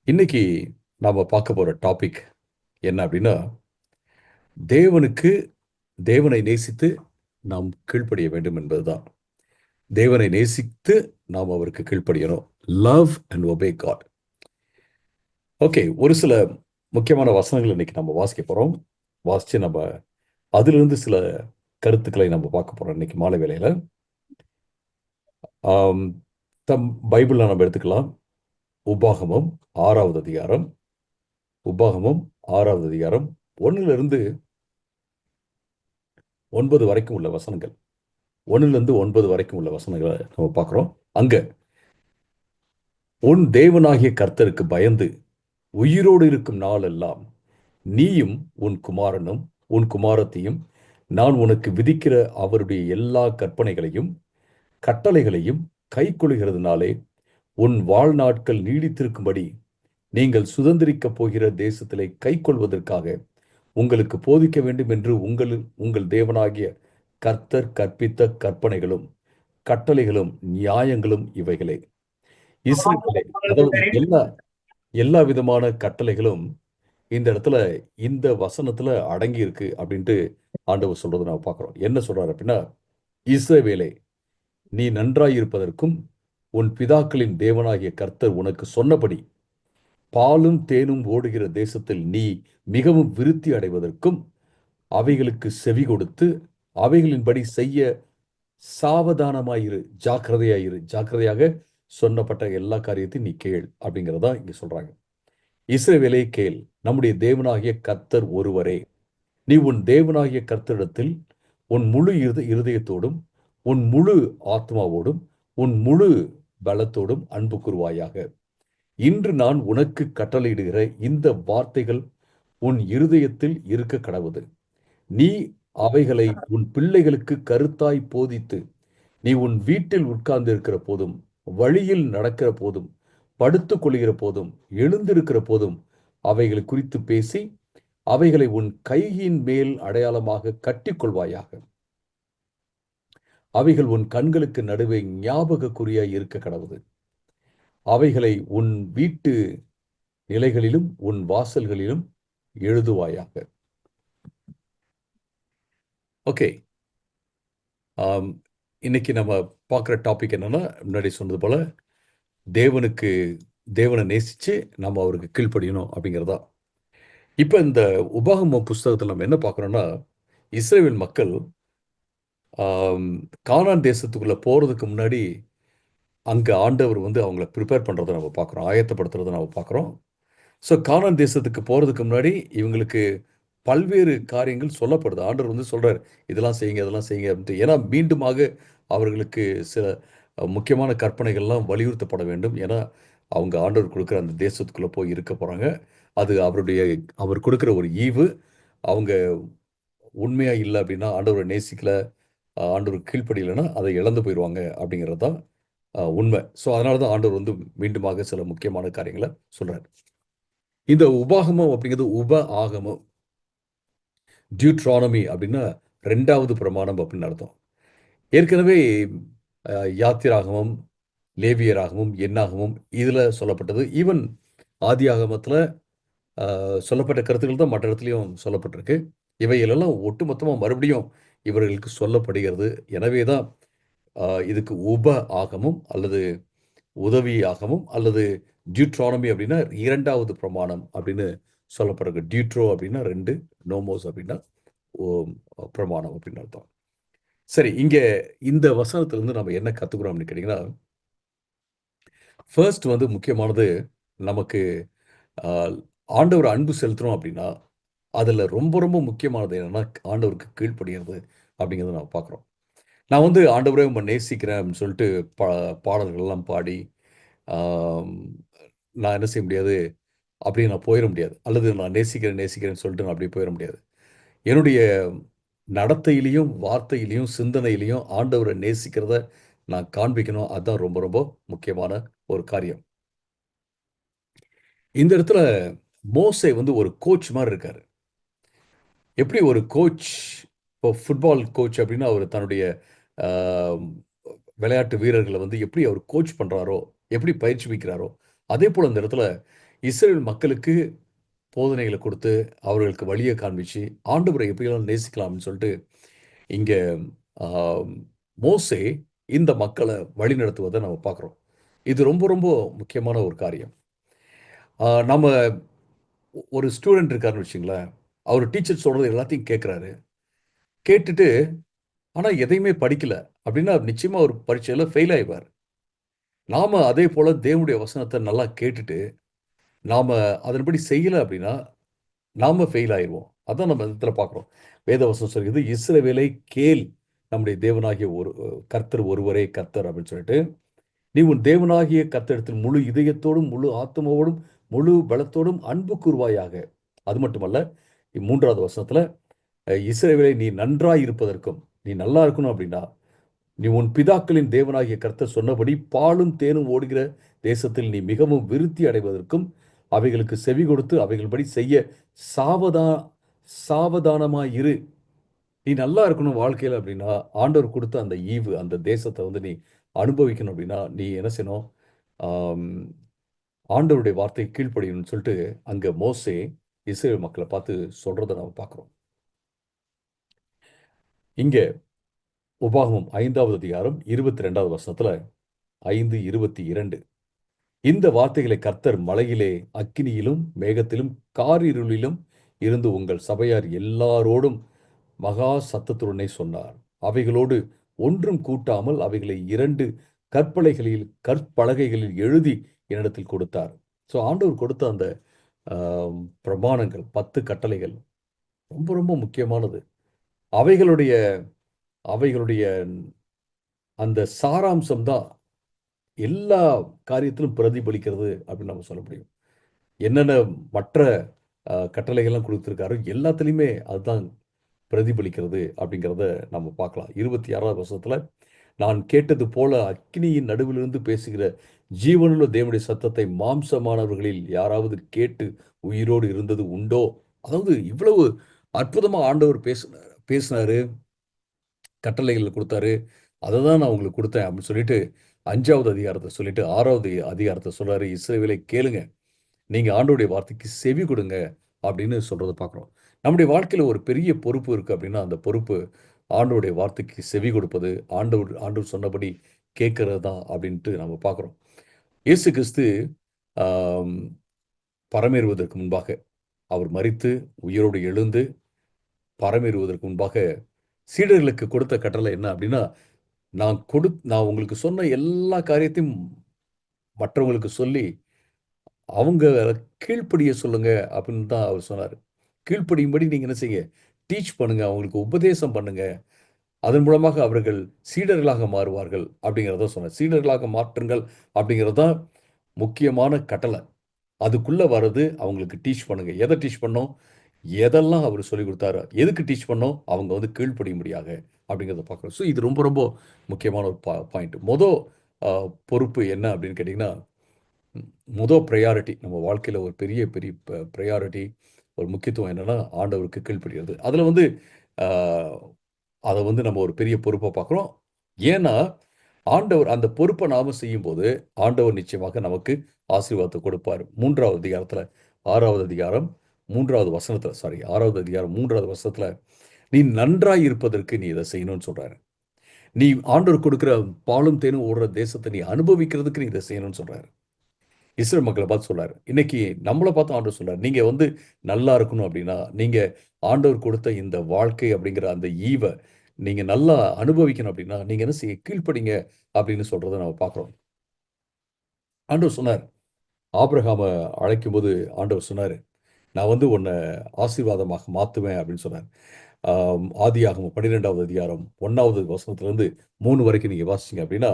இன்னைக்கு நாம பார்க்க போற டாபிக் என்ன அப்படின்னா, தேவனுக்கு தேவனை நேசித்து நாம் கீழ்ப்படிய வேண்டும் என்பதுதான். தேவனை நேசித்து நாம் அவருக்கு கீழ்ப்படியணும். Love and obey God. Okay, ஒரு சில முக்கியமான வசனங்கள் இன்னைக்கு நம்ம வாசிக்க போறோம். வாசிச்சு நம்ம அதிலிருந்து சில கருத்துக்களை நம்ம பார்க்க போறோம் இன்னைக்கு மாலை வேளையில. ஆம், பைபிள்ல நம்ம எடுத்துக்கலாம். உபாகமம் 6வது அதிகாரம். உபாகமம் 6வது அதிகாரம் 1லிருந்து 9 வரைக்கும் உள்ள வசனங்கள். 1லிருந்து 9 வரைக்கும் உள்ள வசனங்களை நம்ம பார்க்கிறோம். அங்க உன் தேவனாகிய கர்த்தருக்கு பயந்து உயிரோடு இருக்கும் நாளெல்லாம் நீயும் உன் குமாரனும் உன் குமாரத்தையும் நான் உனக்கு விதிக்கிற அவருடைய எல்லா கற்பனைகளையும் கட்டளைகளையும் கைக்கொள்கிறதுனாலே உன் வாழ்நாட்கள் நீடித்திருக்கும்படி நீங்கள் சுதந்திரிக்கப் போகிற தேசத்திலே கைக்கொள்வதற்காக உங்களுக்கு போதிக்க வேண்டும் என்று உங்கள் தேவனாகிய கர்த்தர் கற்பித்த கற்பனைகளும் கட்டளைகளும் நியாயங்களும் இவைகளே. இஸ்ரவேலே, அதாவது எல்லா எல்லா விதமான கட்டளைகளும் இந்த இடத்துல இந்த வசனத்துல அடங்கி இருக்கு அப்படின்ட்டு ஆண்டவர் சொல்றதை நான் பார்க்கிறோம். என்ன சொல்றாரு அப்படின்னா, இஸ்ரவேலே, நீ நன்றாய் இருப்பதற்கும் உன் பிதாக்களின் தேவனாகிய கர்த்தர் உனக்கு சொன்னபடி பாலும் தேனும் ஓடுகிற தேசத்தில் நீ மிகவும் விருத்தி அடைவதற்கும் அவைகளுக்கு செவி கொடுத்து அவைகளின்படி செய்ய சாவதானமாயிரு, ஜாக்கிரதையாயிரு. ஜாக்கிரதையாக சொன்னப்பட்ட எல்லா காரியத்தையும் நீ கேள் அப்படிங்கிறதா இங்க சொல்றாங்க. இஸ்ரவேலே கேள், நம்முடைய தேவனாகிய கர்த்தர் ஒருவரே. நீ உன் தேவனாகிய கர்த்தரிடத்தில் உன் முழு இருதயத்தோடும் உன் முழு ஆத்மாவோடும் உன் முழு பலத்தோடும் அன்பு கூறுவாயாக. இன்று நான் உனக்கு கட்டளையிடுகிற இந்த வார்த்தைகள் உன் இருதயத்தில் இருக்க கடவுது. நீ அவைகளை உன் பிள்ளைகளுக்கு கருத்தாய் போதித்து நீ உன் வீட்டில் உட்கார்ந்து இருக்கிற போதும் வழியில் நடக்கிற போதும் படுத்துக் கொள்கிற போதும் எழுந்திருக்கிற போதும் அவைகளை குறித்து பேசி அவைகளை உன் கையின் மேல் அடையாளமாக கட்டிக்கொள்வாயாக. அவைகள் உன் கண்களுக்கு நடுவே ஞாபக குறியாய் இருக்க கடவுது. அவைகளை உன் வீட்டு நிலைகளிலும் உன் வாசல்களிலும் எழுதுவாயாக. ஓகே, இன்னைக்கு நம்ம பார்க்குற டாபிக் என்னன்னா, முன்னாடி சொன்னது போல தேவனை நேசிச்சு நம்ம அவருக்கு கீழ்ப்படியணும் அப்படிங்கிறதா. இப்போ இந்த உபாகம புஸ்தகத்தில் நம்ம என்ன பார்க்குறோம்னா, இஸ்ரேல் மக்கள் கானான் தேசத்துக்குள்ள போறதுக்கு முன்னாடி அங்க ஆண்டவர் அவங்கள ப்ரிப்பேர் பண்றதை நம்ம பார்க்குறோம், ஆயத்தப்படுத்துறதை நம்ம பார்க்குறோம். ஸோ கானான் தேசத்துக்கு போறதுக்கு முன்னாடி இவங்களுக்கு பல்வேறு காரியங்கள் சொல்லப்படுது. ஆண்டவர் சொல்றாரு, இதெல்லாம் செய்யுங்க, இதெல்லாம் செய்யுங்க அப்படின்ட்டு. ஏன்னா மீண்டுமாக அவர்களுக்கு சில முக்கியமான கற்பனைகள்லாம் வலியுறுத்தப்பட வேண்டும். ஏன்னா அவங்க ஆண்டவர் கொடுக்குற அந்த தேசத்துக்குள்ள போய் இருக்க போறாங்க. அது அவர் கொடுக்குற ஒரு ஈவு. அவங்க உண்மையா இல்லை அப்படின்னா, ஆண்டவரை நேசிக்கல, ஆண்டவருக்கு கீழ்ப்படியலைன்னா அதை இழந்து போயிடுவாங்க அப்படிங்கிறது தான் உண்மை. ஸோ அதனால தான் ஆண்டவர் மீண்டுமாக சில முக்கியமான காரியங்களை சொல்றாரு. இந்த உபாகமம் அப்படிங்கிறது ஆகமம். டியூட்ரானமி அப்படின்னா 2வது பிரமாணம் அப்படின்னு அர்த்தம். ஏற்கனவே யாத்திராகமம், லேவியராகமம், எண்ணாகமம் இதுல சொல்லப்பட்டது. ஈவன் ஆதியாகமத்தில் சொல்லப்பட்ட கருத்துக்கள் தான் மற்ற இடத்துலையும் சொல்லப்பட்டிருக்கு. இவைகளெல்லாம் ஒட்டுமொத்தமா மறுபடியும் இவர்களுக்கு சொல்லப்படுகிறது. எனவே தான் இதுக்கு ஆகமம் அல்லது உதவி ஆகமம் அல்லது டியூட்ரானமி அப்படின்னா 2வது பிரமாணம் அப்படின்னு சொல்லப்படுறது. டியூட்ரோ அப்படின்னா 2, நோமோஸ் அப்படின்னா பிரமாணம் அப்படின்னு அர்த்தம். சரி, இங்க இந்த வசனத்திலிருந்து நம்ம என்ன கத்துக்கிறோம் அப்படின்னு கேட்டீங்கன்னா, ஃபர்ஸ்ட் முக்கியமானது நமக்கு ஆண்டவர் அன்பு செலுத்துறோம் அப்படின்னா அதுல ரொம்ப ரொம்ப முக்கியமானது என்னன்னா ஆண்டவருக்கு கீழ்ப்படுகிறது அப்படிங்கிறத நம்ம பார்க்குறோம். நான் ஆண்டவரே உம்மை நேசிக்கிறேன் அப்படின்னு சொல்லிட்டு பாடல்கள் எல்லாம் பாடி நான் என்ன செய்ய முடியாது, அப்படி நான் போயிட முடியாது. அல்லது நான் நேசிக்கிறேன் நேசிக்கிறேன்னு சொல்லிட்டு நான் அப்படியே போயிட முடியாது. என்னுடைய நடத்தையிலையும் வார்த்தையிலையும் சிந்தனையிலையும் ஆண்டவரை நேசிக்கிறத நான் காண்பிக்கணும். அதுதான் ரொம்ப ரொம்ப முக்கியமான ஒரு காரியம். இந்த இடத்துல மோசே ஒரு கோச் மாதிரி இருக்காரு. எப்படி ஒரு கோச், இப்போ ஃபுட்பால் கோச் அப்படின்னா அவர் தன்னுடைய விளையாட்டு வீரர்களை எப்படி அவர் கோச் பண்றாரோ, எப்படி பயிற்சி வைக்கிறாரோ, அதே போல இந்த இடத்துல இஸ்ரேல் மக்களுக்கு போதனைகளை கொடுத்து அவர்களுக்கு வழியை காண்பிச்சு ஆண்டவரை எப்படியெல்லாம் நேசிக்கலாம்னு சொல்லிட்டு இங்க ஆம், மோசே இந்த மக்களை வழி நடத்துவதை நம்ம பார்க்குறோம். இது ரொம்ப ரொம்ப முக்கியமான ஒரு காரியம். நம்ம ஒரு ஸ்டூடெண்ட் இருக்காருன்னு வச்சுங்களேன், அவர் டீச்சர் சொல்றது எல்லாத்தையும் கேட்குறாரு. கேட்டுட்டு ஆனா எதையுமே படிக்கல அப்படின்னா நிச்சயமா ஒரு பரீட்சையில ஃபெயில் ஆயிடுவார். நாம அதே போல தேவனுடைய வசனத்தை நல்லா கேட்டுட்டு நாம அதன்படி செய்யல அப்படின்னா நாம ஃபெயில் ஆயிருவோம். அதான் நம்ம இடத்துல பார்க்குறோம். வேதவசனம் சொல்கிறது, இஸ்ரவேலை கேள், நம்முடைய தேவனாகிய ஒரு கர்த்தர் ஒருவரே கர்த்தர் அப்படின்னு சொல்லிட்டு, நீ உன் தேவனாகிய கர்த்தரிடத்தில் முழு இதயத்தோடும், முழு ஆத்துமாவோடும், முழு பலத்தோடும் அன்பு கூர்வாயாக. அது மட்டுமல்ல, 3வது வசனத்துல, இஸ்ரவேலை நீ நன்றாய் இருப்பதற்கும், நீ நல்லா இருக்கணும் அப்படின்னா, நீ உன் பிதாக்களின் தேவனாகிய கர்த்தர் சொன்னபடி பாலும் தேனும் ஓடுகிற தேசத்தில் நீ மிகவும் விருத்தி அடைவதற்கும் அவைகளுக்கு செவி கொடுத்து அவைகள்படி செய்ய சாவதா சாவதானமாயிரு. நீ நல்லா இருக்கணும் வாழ்க்கையில் அப்படின்னா ஆண்டவர் கொடுத்த அந்த ஈவு அந்த தேசத்தை வந்து நீ அனுபவிக்கணும் அப்படின்னா நீ என்ன செய்யணும்? ஆம், ஆண்டவருடைய வார்த்தை கீழ்ப்படியணும்னு சொல்லிட்டு அங்க மோசே இஸ்ரேல் மக்களை பார்த்து சொல்றதை நம்ம பார்க்கிறோம். இங்க உபாகமம் 5வது அதிகாரம் 22வது வசனத்துல 5:22 இந்த வார்த்தைகளை கர்த்தர் மலையிலே அக்கினியிலும் மேகத்திலும் காரிருளிலும் இருந்து உங்கள் சபையார் எல்லாரோடும் மகா சத்தத்துடனே சொன்னார். அவைகளோடு ஒன்றும் கூட்டாமல் அவைகளை 2 கற்பலகைகளில் எழுதி என்னிடத்தில் கொடுத்தார். ஸோ ஆண்டவர் கொடுத்த அந்த பிரமாணங்கள் 10 கட்டளைகள் ரொம்ப ரொம்ப முக்கியமானது. அவைகளுடைய அவைகளுடைய அந்த சாராம்சம் தான் எல்லா காரியத்திலும் பிரதிபலிக்கிறது அப்படின்னு நம்ம சொல்ல முடியும். என்னென்ன மற்ற கட்டளைகள்லாம் கொடுத்துருக்காரோ எல்லாத்துலேயுமே அதுதான் பிரதிபலிக்கிறது அப்படிங்கிறத நம்ம பார்க்கலாம். 26வது வசனத்துல நான் கேட்டது போல அக்கினியின் நடுவிலிருந்து பேசுகிற ஜீவனுள்ள தேவனுடைய சத்தத்தை மாம்சமானவர்களில் யாராவது கேட்டு உயிரோடு இருந்தது உண்டோ? அதாவது இவ்வளவு அற்புதமா ஆண்டவர் பேசினாரு, கட்டளைகள் கொடுத்தாரு. அதை தான் நான் உங்களுக்கு கொடுத்தேன் அப்படின்னு சொல்லிட்டு 5வது அதிகாரத்தை சொல்லிட்டு 6வது அதிகாரத்தை சொல்றாரு, இஸ்ரவேலை கேளுங்க, நீங்க ஆண்டவருடைய வார்த்தைக்கு செவி கொடுங்க அப்படின்னு சொல்றத பார்க்குறோம். நம்முடைய வாழ்க்கையில ஒரு பெரிய பொறுப்பு இருக்கு அப்படின்னா, அந்த பொறுப்பு ஆண்டவருடைய வார்த்தைக்கு செவி கொடுப்பது, ஆண்டவர் ஆண்டவர் சொன்னபடி கேட்கிறது தான் அப்படின்ட்டு நம்ம பார்க்குறோம். இயேசு கிறிஸ்து ஆம், பரமேறுவதற்கு முன்பாக அவர் மரித்து உயிரோடு எழுந்து பரமேறுவதற்கு முன்பாக சீடர்களுக்கு கொடுத்த கட்டளை என்ன அப்படின்னா, நான் உங்களுக்கு சொன்ன எல்லா காரியத்தையும் மற்றவங்களுக்கு சொல்லி அவங்க கீழ்ப்படிய சொல்லுங்க அப்படின்னு தான் அவர் சொன்னார். கீழ்ப்படியும்படி நீங்க என்ன செய்யுங்க? டீச் பண்ணுங்க. அவங்களுக்கு உபதேசம் பண்ணுங்க. அதன் மூலமாக அவர்கள் சீடர்களாக மாறுவார்கள் அப்படிங்கிறத சொன்னார். சீடர்களாக மாற்றுங்கள் அப்படிங்கிறது தான் முக்கியமான கட்டளை. அதுக்குள்ள வர்றது அவங்களுக்கு டீச் பண்ணுங்க. எதை டீச் பண்ணோம்? எதெல்லாம் அவர் சொல்லிக் கொடுத்தாரோ, எதுக்கு டீச் பண்ணோம்? அவங்க வந்து கீழ்ப்படியும்படியாக அப்படிங்கிறத பார்க்குறோம். ஸோ இது ரொம்ப ரொம்ப முக்கியமான ஒரு பாயிண்ட். அ பொறுப்பு என்ன அப்படின்னு கேட்டீங்கன்னா, ப்ரையாரிட்டி நம்ம வாழ்க்கையில ஒரு பெரிய பெரிய ப்ரையாரிட்டி ஒரு முக்கியத்துவம் என்னன்னா, ஆண்டவருக்கு கீழ்ப்படிகிறது. அதுல வந்து ஆ அத வந்து நம்ம ஒரு பெரிய பொறுப்பா பார்க்குறோம். ஏன்னா, ஆண்டவர் அந்த பொறுப்ப நாம செய்யும்போது, ஆண்டவர் நிச்சயமாக நமக்கு ஆசீர்வாதத்த கொடுப்பார். 3வது அதிகாரத்துல 6வது அதிகாரம் 3வது வசனத்துல 6வது அதிகாரம் 3வது வசனத்துல, "நீ நன்றாய் இருப்பதற்கு நீ இத செய்யணும்னு" சொல்றாரு. நீ ஆண்டவர் கொடுக்கிற பாலும் தேனும் ஓடுற தேசத்த நீ அனுபவிக்கிறதுக்கு நீ இத செய்யணும்னு சொல்றாரு. இஸ்ரவேல் மக்கள பார்த்து சொல்றாரு. இன்னைக்கு நம்மள பார்த்து ஆண்டவர் சொல்றாரு. நீங்க வந்து நல்லா இருக்கணும் அப்படின்னா, நீங்க ஆண்டவர் கொடுத்த இந்த வாழ்க்கை அப்படிங்கிற அந்த ஈவ நீங்க நல்லா அனுபவிக்கணும் அப்படின்னா, நீங்க என்ன செய்ய கீழ்ப்படிங்க அப்படின்னு சொல்றத நம்ம பார்க்கிறோம். ஆண்டவர் சொன்னார். ஆபிரகாம அழைக்கும்போது ஆண்டவர் சொன்னாரு, "நான் வந்து உன்ன ஆசீர்வாதமாக மாத்துவேன்" அப்படின்னு சொன்னார். ஆதியாகமம் 12வது அதிகாரம் 1வது வசனத்திலிருந்து 3 வரைக்கும் நீங்க வாசிச்சீங்க அப்படின்னா,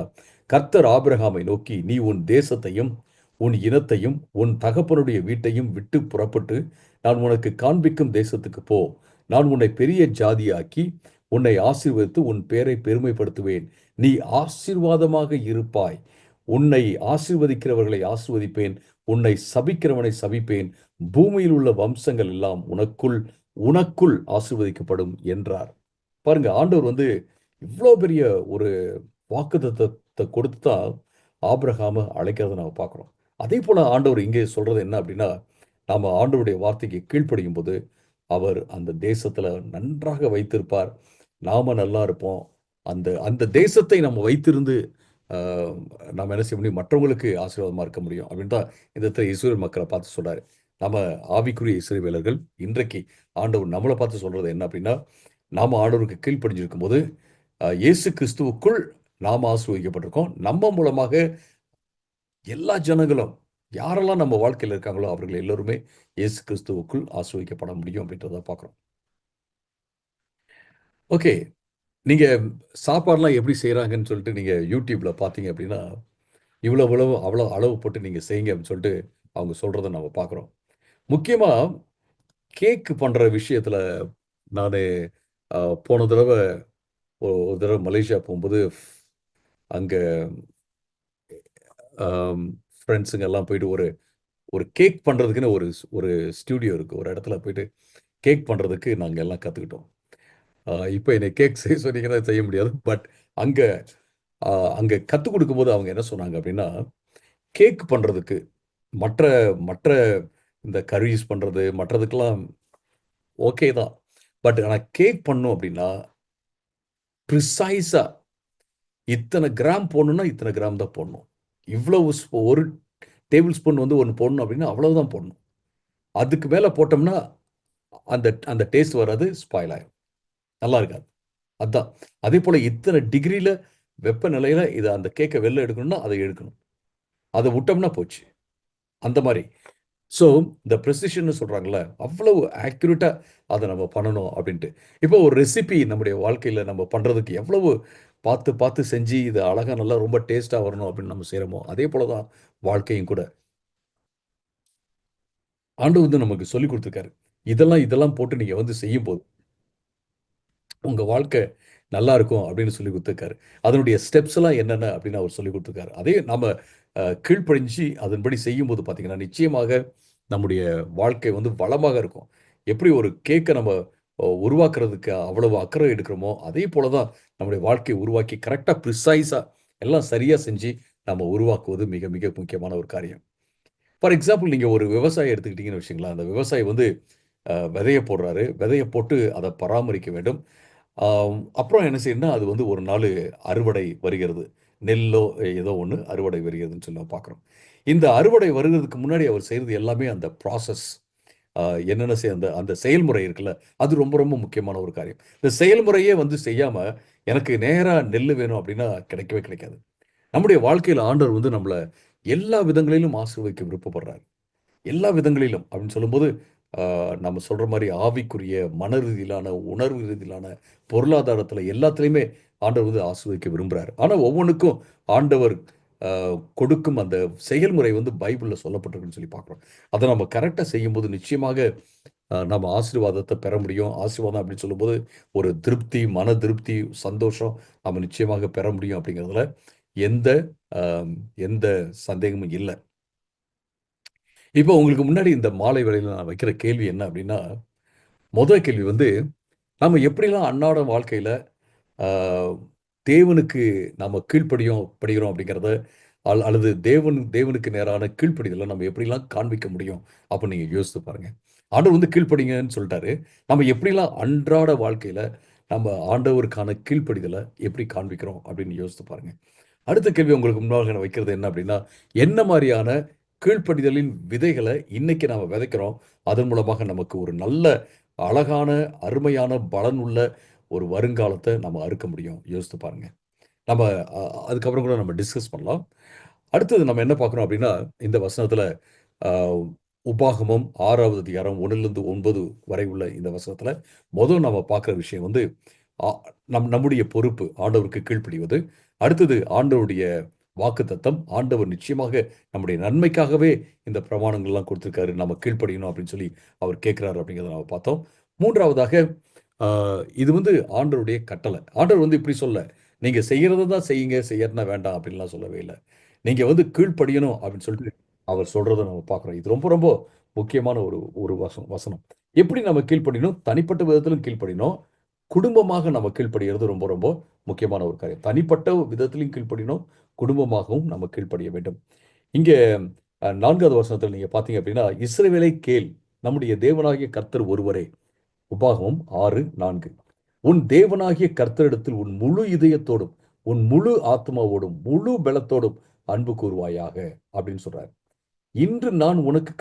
கர்த்தர் ஆபிரகாமை நோக்கி, "நீ உன் தேசத்தையும், உன் இனத்தையும், உன் தகப்பனுடைய வீட்டையும் விட்டு புறப்பட்டு, நான் உனக்கு காண்பிக்கும் தேசத்துக்கு போ. நான் உன்னை பெரிய ஜாதியாக்கி, உன்னை ஆசீர்வதித்து உன் பேரை பெருமைப்படுத்துவேன். நீ ஆசீர்வாதமாக இருப்பாய். உன்னை ஆசீர்வதிக்கிறவர்களை ஆசீர்வதிப்பேன். உன்னை சபிக்கிறவனை சபிப்பேன். பூமியில் உள்ள வம்சங்கள் எல்லாம் உனக்குள் உனக்குள் ஆசீர்வதிக்கப்படும் என்றார். பாருங்க ஆண்டவர் வந்து இவ்வளோ பெரிய ஒரு வாக்குத்தத்தத்தை கொடுத்து தான் ஆபிரகாம அழைக்கிறத நம்ம பார்க்குறோம். அதே போல ஆண்டவர் இங்கே சொல்றது என்ன அப்படின்னா, நாம ஆண்டவருடைய வார்த்தைக்கு கீழ்ப்படியும் போது, அவர் அந்த தேசத்துல நன்றாக வைத்திருப்பார். நாம நல்லா இருப்போம். அந்த அந்த தேசத்தை நம்ம வைத்திருந்து, அ நாம என்ன செய்ய முடியும்? மற்றவங்களுக்கு ஆசீர்வாதமா இருக்க முடியும். அப்படின்னு தான் இந்த இடத்துல இஸ்ரவேல் மக்கள பார்த்து சொல்றாரு. நம்ம ஆவிக்குரிய இஸ்ரவேலர்கள் இன்றைக்கு ஆண்டவர் நம்மள பார்த்து சொல்றது என்ன அப்படின்னா, நாம ஆண்டவருக்கு கீழ்ப்படிஞ்சிருக்கும்போது, இயேசு கிறிஸ்துவுக்குள் நாம ஆசீர்வதிக்கப்பட்டிருக்கோம். நம்ம மூலமாக எல்லா ஜனங்களும் யாரெல்லாம் நம்ம வாழ்க்கையில இருக்காங்களோ, அவர்கள் எல்லோருமே இயேசு கிறிஸ்துவுக்குள் ஆசீர்வதிக்கப்பட முடியும் அப்படின்றத பார்க்கிறோம். ஓகே. நீங்க சாப்பாடுலாம் எப்படி செய்றாங்கன்னு சொல்லிட்டு நீங்க YouTubeல பார்த்தீங்க அப்படின்னா, இவ்வளவு அவ்வளோ அளவு போட்டு நீங்க செய்யுங்க அப்படின்னு சொல்லிட்டு அவங்க சொல்றத நம்ம பார்க்குறோம். முக்கியமா கேக் பண்ற விஷயத்துல நானு அ போன தடவ ஒரு தடவ மலேசியா போம்போது, அங்க அம் ஃப்ரெண்ட்ஸுங்க எல்லாம் போயிட்டு ஒரு ஒரு கேக் பண்றதுக்குன்னு ஒரு ஸ்டுடியோ இருக்கு. ஒரு இடத்துல போயிட்டு கேக் பண்றதுக்கு நாங்க எல்லாம் கத்துக்கிட்டோம். இப்ப என்னை கேக் செய்ய சொன்னீங்கன்னா செய்ய முடியாது. பட் அங்க அ அங்க கத்துக் குடுக்கும்போது அவங்க என்ன சொன்னாங்க அப்டின்னா, கேக் பண்றதுக்கு மற்ற மற்ற இந்த கர்ரீஸ் பண்றது, மற்றதுக்கெல்லாம் ஓகே தான். பட் ஆனா கேக் பண்ணணும் அப்டின்னா, ப்ரிசைஸா இத்தன கிராம் போடணும்னா, இத்தன கிராம் தான் போடணும். இவ்வளவு 1 டேபிள் ஸ்பூன் வந்து 1 போடணும் அப்டின்னா, அவ்வளவுதான் போடணும். அதுக்கு மேல போட்டோம்னா, அந்த அந்த டேஸ்ட் வராது. ஸ்பாயில் ஆயிரும். நல்லா இருக்காது. அதான். அதேபோல இத்தன டிகிரில வெப்பநிலையில அந்த கேக்க வெளில எடுக்கணும்னா, அத எடுக்கணும். அத விட்டோம்னா போச்சு. அந்த மாரி. ஸோ, இந்த பிரிசிஷன்னு சொல்றாங்கல்ல, அவ்வளவு ஆக்யூரேட்டா அத நம்ம பண்ணணும் அப்டின்ட்டு. இப்போ ஒரு ரெசிபி நம்முடைய வாழ்க்கையில நம்ம பண்றதுக்கு எவ்வளவு பார்த்து, பார்த்து செஞ்சு இது அழகா நல்லா ரொம்ப டேஸ்ட்டா வரணும் அப்டின்னு நம்ம செய்றோமோ, அதே போல தான் வாழ்க்கையும் கூட. ஆண்டவர் வந்து நமக்கு சொல்லிக் குடுத்துருக்காரு. இதெல்லாம் போட்டு நீங்க வந்து செய்யும்போது உங்க வாழ்க்கை நல்லா இருக்கும் அப்படின்னு சொல்லி குடுத்துருக்காரு. அதனுடைய ஸ்டெப்ஸ் எல்லாம் என்னென்ன அப்படின்னு அவர் சொல்லிக் குடுத்துருக்காரு. அதே நாம கீழ்ப்படிஞ்சு அதன்படி செய்யும்போது பார்த்தீங்கன்னா, நிச்சயமாக நம்முடைய வாழ்க்கை வந்து வளமாக இருக்கும். எப்படி ஒரு கேக்க நம்ம உருவாக்குறதுக்கு அவ்வளவு அக்கறை எடுக்கிறோமோ, அதே போல தான் நம்முடைய வாழ்க்கைய உருவாக்கி கரெக்ட்டா ப்ரிசைஸா எல்லாம் சரியா செஞ்சு நம்ம உருவாக்குவது மிக, மிக முக்கியமான ஒரு காரியம். ஃபார் எக்ஸாம்பிள் நீங்க ஒரு விவசாயி எடுத்துக்கிட்டீங்கன்னு வச்சுக்கங்களேன். அந்த விவசாயி வந்து விதைய போடுறாரு. விதைய போட்டு அத பராமரிக்க வேண்டும். அப்புறம் என்ன செய்யணும்னா, அது வந்து ஒரு நாளு அறுவடை வருகிறது. நெல்லோ ஏதோ ஒண்ணு அறுவடை வருகிறதுன்னு சொல்லி நம்ம பார்க்குறோம். இந்த அறுவடை வருகிறதுக்கு முன்னாடி அவர் செய்றது எல்லாமே அந்த ப்ராசஸ். அ என்னென்ன அந்த அந்த செயல்முறை இருக்குல்ல, அது ரொம்ப ரொம்ப முக்கியமான ஒரு காரியம். இந்த செயல்முறையே வந்து செய்யாம, எனக்கு நேரா நெல்லு வேணும் அப்டின்னா கிடைக்கவே கிடைக்காது. நம்முடைய வாழ்க்கையில ஆண்டவர் வந்து நம்மள எல்லா விதங்களிலும் ஆசீர்வதிக்க விருப்பப்படுறார். எல்லா விதங்களிலும் அப்படின்னு சொல்லும்போது, நம்ம சொல்ற மாரி ஆவிக்குரிய, மன ரீதியிலான, உணர்வு ரீதியிலான, பொருளாதாரத்தில எல்லாத்திலயுமே ஆண்டவர் வந்து ஆசீர்வதிக்க விரும்புறாரு. ஆனா ஒவ்வொன்னுக்கும் ஆண்டவர் அ கொடுக்கும் அந்த செயல்முறை வந்து பைபிள்ல சொல்லப்பட்டிருக்குன்னு சொல்லி பார்க்கிறோம். அத நம்ம கரெக்ட்டா செய்யும்போது நிச்சயமாக நம்ம ஆசீர்வாதத்த பெற முடியும். ஆசீர்வாதம் அப்படின்னு சொல்லும்போது, ஒரு திருப்தி, மன திருப்தி, சந்தோஷம் நம்ம நிச்சயமாக பெற முடியும் அப்படிங்கிறதுல எந்த அ எந்த சந்தேகமும் இல்ல. இப்போ உங்களுக்கு முன்னாடி இந்த மாலை வேளையில நான் வைக்கிற கேள்வி என்ன அப்டின்னா, கேள்வி வந்து, நம்ம எப்படிலாம் அன்றாட வாழ்க்கையில ஆ தேவனுக்கு நாம படுகிறோம் அப்படிங்கிறத, அல்லது தேவனுக்கு நேரான கீழ்ப்படிதல நம்ம எப்படிலாம் காண்பிக்க முடியும்? அப்படின்னு நீங்க யோசித்து பாருங்க. ஆண்டவர் வந்து கீழ்ப்படிங்கன்னு சொல்ட்டாரு. நம்ம எப்படிலாம் அன்றாட வாழ்க்கையில நம்ம ஆண்டவருக்கான கீழ்ப்படிதல எப்படி காண்பிக்கிறோம்? அப்படின்னு யோசித்து பாருங்க. அடுத்த கேள்வி உங்களுக்கு முன்னாக நான் வைக்கிறது என்ன அப்படின்னா, என்ன மாரியான கீழ்ப்படிதலின் விதைகள இன்னைக்கு நாம விதைக்கிறோம்? அதன் மூலமாக நமக்கு ஒரு நல்ல, அழகான, அருமையான, பலனுள்ள ஒரு வருங்காலத்த நம்ம அறுக்க முடியும். யோசித்து பாருங்க. நம்ம அ அதுக்கப்புறம் கூட நம்ம டிஸ்கஸ் பண்ணலாம். அடுத்தது நம்ம என்ன பார்க்கிறோம் அப்படின்னா, இந்த வசனத்தில அ உபாகமம் 6வது அதிகாரம் 1லிருந்து 9 வரை உள்ள இந்த வசனத்தில, நாம பார்க்கிற விஷயம் வந்து, அ நம்முடைய பொறுப்பு ஆண்டவருக்கு கீழ்ப்படிவது. அடுத்தது ஆண்டவருடைய வாக்குத்தத்தம். ஆண்டவர் நிச்சயமாக நம்முடைய நன்மைக்காகவே இந்த பிரமாணங்கள்லாம் குடுத்திருக்காரு. நம்ம கீழ்ப்படியணும் அப்படின்னு சொல்லி அவர் கேட்கிறாரு அப்படிங்கிறத நம்ம பார்த்தோம். 3வதாக அ இது வந்து ஆண்டவருடைய கட்டளை. ஆண்டவர் வந்து இப்படி சொல்லல. நீங்க செய்யறத தான் செய்யுங்க, செய்யாட்டினா வேண்டாம் அப்படின்லாம் சொல்லவே இல்ல. நீங்க வந்து கீழ்ப்படியணும் அப்படின்னு சொல்லிட்டு அவர் சொல்றத நம்ம பார்க்கிறோம். இது ரொம்ப ரொம்ப முக்கியமான ஒரு ஒரு வசனம். எப்படி நம்ம கீழ்ப்படியணும்? தனிப்பட்ட விதத்திலும் கீழ்ப்படியணும். குடும்பமாக நம்ம கீழ்ப்படியறது ரொம்ப ரொம்ப முக்கியமான ஒரு காரியம். தனிப்பட்ட விதத்திலும் கீழ்ப்படியணும். குடும்பமாகவும் நம்ம கீழ்ப்படிய வேண்டும். இங்கே 4வது வசனத்தில் நீங்க பார்த்தீங்க அப்படின்னா, இஸ்ரவேலை கேள், நம்முடைய தேவனாகிய கர்த்தர் ஒருவரே. உபாகமம் 6:4. உன் தேவனாகிய கர்த்தரிடத்தில் உன் முழு இதயத்தோடும், உன் முழு ஆத்மாவோடும், முழு பலத்தோடும் அன்பு கூறுவாயாக அப்படின்னு சொல்றாரு. இன்று நான் உனக்கு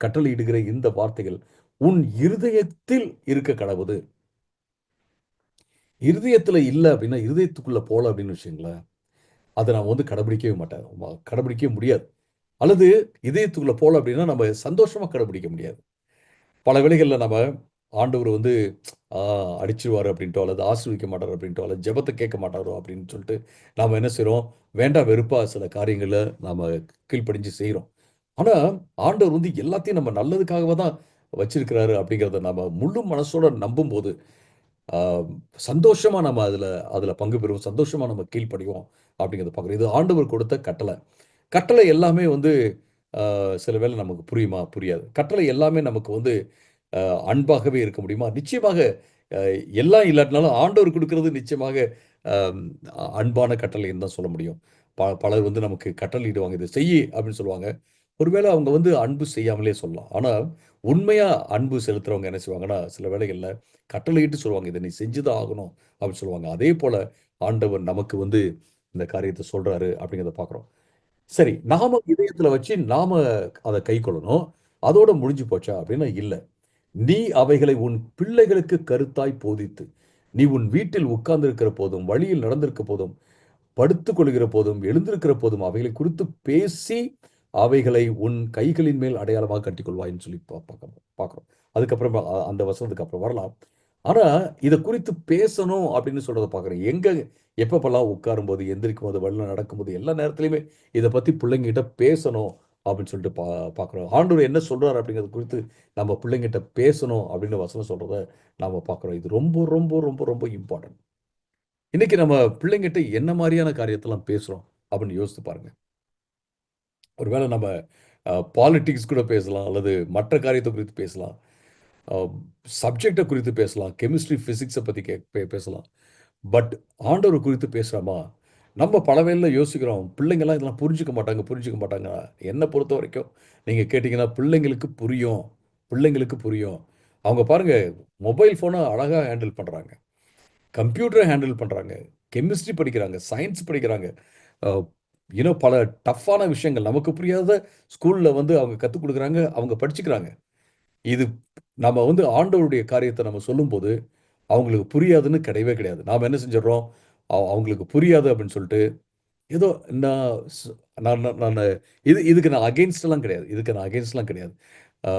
கட்டளையிடுகிற இந்த வார்த்தைகள் உன் இருதயத்தில் இருக்க கடவுது. இருதயத்துல இல்ல அப்படின்னா, இருதயத்துக்குள்ள போல அப்படின்னு வச்சுங்களேன், அதை நான் வந்து கடைபிடிக்கவே மாட்டேன். கடைபிடிக்கவே முடியாது. அல்லது இதயத்துக்குள்ள போல அப்படின்னா, நம்ம சந்தோஷமா கடைபிடிக்க முடியாது. பல வேளைகள்ல நம்ம ஆண்டவர் வந்து ஆ அடிச்சுருவாரு அப்படின்ட்டோ, அல்லது ஆசீர்வதிக்க மாட்டாரு அப்படின்ட்டோ, அல்லது ஜெபத்த கேட்க மாட்டாரோ அப்படின்னு சொல்லிட்டு, நாம என்ன செய்றோம்? வேண்டா வெறுப்பா சில காரியங்கள நாம கீழ்ப்படிஞ்சு செய்றோம். ஆனா, ஆண்டவர் வந்து எல்லாத்தையும் நம்ம நல்லதுக்காகவ தான் வச்சிருக்கிறாரு அப்படிங்கிறத நாம முழு மனசோட நம்பும்போது, ஆ சந்தோஷமா நம்ம அதுல அதுல பங்கு பெறுவோம். சந்தோஷமா நம்ம கீழ்ப்படிவோம் அப்படிங்கிறத பார்க்குறோம். இது ஆண்டவர் கொடுத்த கட்டளை. கட்டளை எல்லாமே வந்து சில வேளை நமக்கு புரியுமா? புரியாது. கட்டளை எல்லாமே நமக்கு வந்து அ அன்பாகவே இருக்க முடியுமா? நிச்சயமாக அ எல்லாம் இல்லாட்டினாலும் ஆண்டவர் குடுக்கிறது நிச்சயமாக அம் அன்பான கட்டளைன்னு தான் சொல்ல முடியும். பலர் வந்து நமக்கு கட்டளையிடுவாங்க. "இத செய்யி" அப்படின்னு சொல்லுவாங்க. ஒருவேளை அவங்க வந்து அன்பு செய்யாமலே சொல்லலாம். ஆனா, உண்மையா அன்பு செலுத்துறவங்க என்ன செய்வாங்கன்னா, சில வேளைகள்ல கட்டளையிட்டு சொல்லுவாங்க. "இத நீ செஞ்சு தான் ஆகணும்" அப்படின்னு சொல்லுவாங்க. அதேபோல ஆண்டவர் நமக்கு வந்து இந்த காரியத்த சொல்றாரு அப்படிங்கிறத பார்க்குறோம். சரி, நாம இதயத்துல வச்சு நாம அத கைக்கொள்ளணும். அதோட முடிஞ்சு போச்சா? அப்படின்னா இல்ல. நீ அவைகளை உன் பிள்ளைகளுக்கு கருத்தாய் போதித்து, நீ உன் வீட்டில் உட்கார்ந்திருக்கிற போதும், வழியில் நடந்திருக்க போதும், படுத்துக் கொள்கிற போதும், எழுந்திருக்கிற போதும் அவைகளை குறித்து பேசி, அவைகளை உன் கைகளின் மேல் அடையாளமாக கட்டிக்கொள்வாய்ன்னு சொல்லி பார்க்கிறோம். அதுக்கப்புறம் அந்த வசனத்துக்கு அப்புறம் வரலாம். ஆனா, இத குறித்து பேசணும் அப்படின்னு சொல்றத பார்க்கிறேன். எப்பப்பலாம் உட்காரும்போது, எந்திரிக்கும்போது, வழில நடக்கும்போது, எல்லா நேரத்திலயுமே இத பத்தி பிள்ளைங்ககிட்ட பேசணும் அப்படின்னு சொல்லிட்டு பார்க்கிறோம். ஆண்டவர் என்ன சொல்றாரு அப்படிங்கிறது குறித்து நம்ம பிள்ளைங்ககிட்ட பேசணும் அப்படின்னு வசனம் சொல்றத நாம பார்க்கிறோம். இது ரொம்ப, ரொம்ப, ரொம்ப, ரொம்ப இம்பார்ட்டன்ட். இன்னைக்கு நம்ம பிள்ளைங்ககிட்ட என்ன மாரியான காரியத்தலாம் பேசுறோம் அப்படின்னு யோசித்து பாருங்க. ஒருவேள நம்ம பாலிடிக்ஸ் கூட பேசலாம், அல்லது மற்ற காரியத்த குறித்து பேசலாம். அ சப்ஜெக்ட்ட குறித்து பேசலாம். கெமிஸ்ட்ரி, பிசிக்ஸ பத்தி பேசலாம். பட் ஆண்டவர் குறித்து பேசுறோமா? நம்ம பல வேளைல யோசிக்கிறோம். பிள்ளைங்கலாம் இதெல்லாம் புரிஞ்சுக்க மாட்டாங்க, புரிஞ்சுக்க மாட்டாங்க. என்ன பொறுத்தவரைக்கும் நீங்க கேட்டீங்கன்னா, பிள்ளைங்களுக்கு புரியும். பிள்ளைங்களுக்கு புரியும். அவங்க பாருங்க மொபைல் ஃபோன அழகா ஹேண்டில் பண்றாங்க. கம்ப்யூட்டர ஹேண்டில் பண்றாங்க. கெமிஸ்ட்ரி படிக்கிறாங்க, சயன்ஸ் படிக்கிறாங்க. அ பல டஃப்பான விஷயங்கள் நமக்கு புரியாதத ஸ்கூல்ல வந்து அவங்க கத்துக் குடுக்குறாங்க. அவங்க படிச்சுக்கிறாங்க. இது நம்ம வந்து ஆண்டவருடைய காரியத்த நம்ம சொல்லும்போது, அவங்களுக்கு புரியாதுன்னு கிடையவே கிடையாது. நாம என்ன செஞ்சுர்றோம், அவங்களுக்கு புரியாது அப்படின்னு சொல்லிட்டு, ஏதோ நான் ஸ் நான் நான் நானு இதுக்கு நான் அகைன்ஸ்ட்லாம் கிடையாது. இதுக்கு நான் அகைன்ஸ்ட்லாம் கிடையாது. அ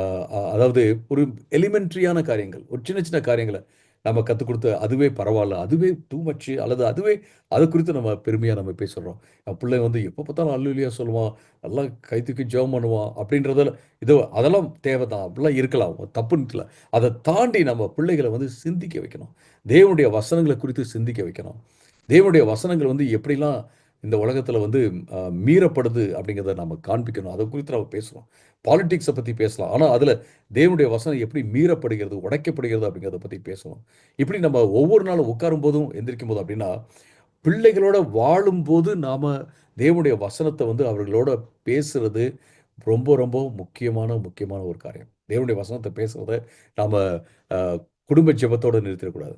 அதாவது ஒரு எலிமென்டரியான காரியங்கள், ஒரு சின்ன சின்ன காரியங்கள நம்ம கத்துக் குடுத்து, அதுவே பரவால்ல. அதுவே டூ மச் அல்லது அதுவே அது குறித்து நம்ம பெருமையா நம்ம பேசுறோம். என் பிள்ளை வந்து எப்ப பார்த்தாலும் அல்லேலூயா சொல்லுவான். நல்லா கை தூக்கி ஜெபம் பண்ணுவான். அப்படின்றதுல அதெல்லாம் தேவைதான். அப்படிலாம் இருக்கலாம். தப்புன்னு இல்ல. அத தாண்டி நம்ம பிள்ளைகள வந்து சிந்திக்க வைக்கணும். தேவனுடைய வசனங்கள குறித்து சிந்திக்க வைக்கணும். தேவனுடைய வசனங்கள் வந்து எப்படிலாம் இந்த உலகத்துல வந்து அ மீறப்படுது அப்படிங்கிறத நம்ம காண்பிக்கணும். அத குறித்து நம்ம பேசணும். பாலிடிக்ஸ பத்தி பேசலாம். ஆனா, அதுல தேவனுடைய வசனம் எப்படி மீறப்படுகிறது, உடைக்கப்படுகிறது அப்படிங்கிறத பத்தி பேசணும். இப்படி நம்ம ஒவ்வொரு நாளும் உட்காரும்போதும், எந்திரிக்கும்போதும் அப்படின்னா, பிள்ளைகளோட வாழும்போது நாம தேவனுடைய வசனத்த வந்து அவர்களோட பேசுறது ரொம்ப, ரொம்ப முக்கியமான, முக்கியமான ஒரு காரியம். தேவனுடைய வசனத்த பேசுறத நாம அ குடும்ப ஜெபத்தோட நிறுத்திறக்கூடாது.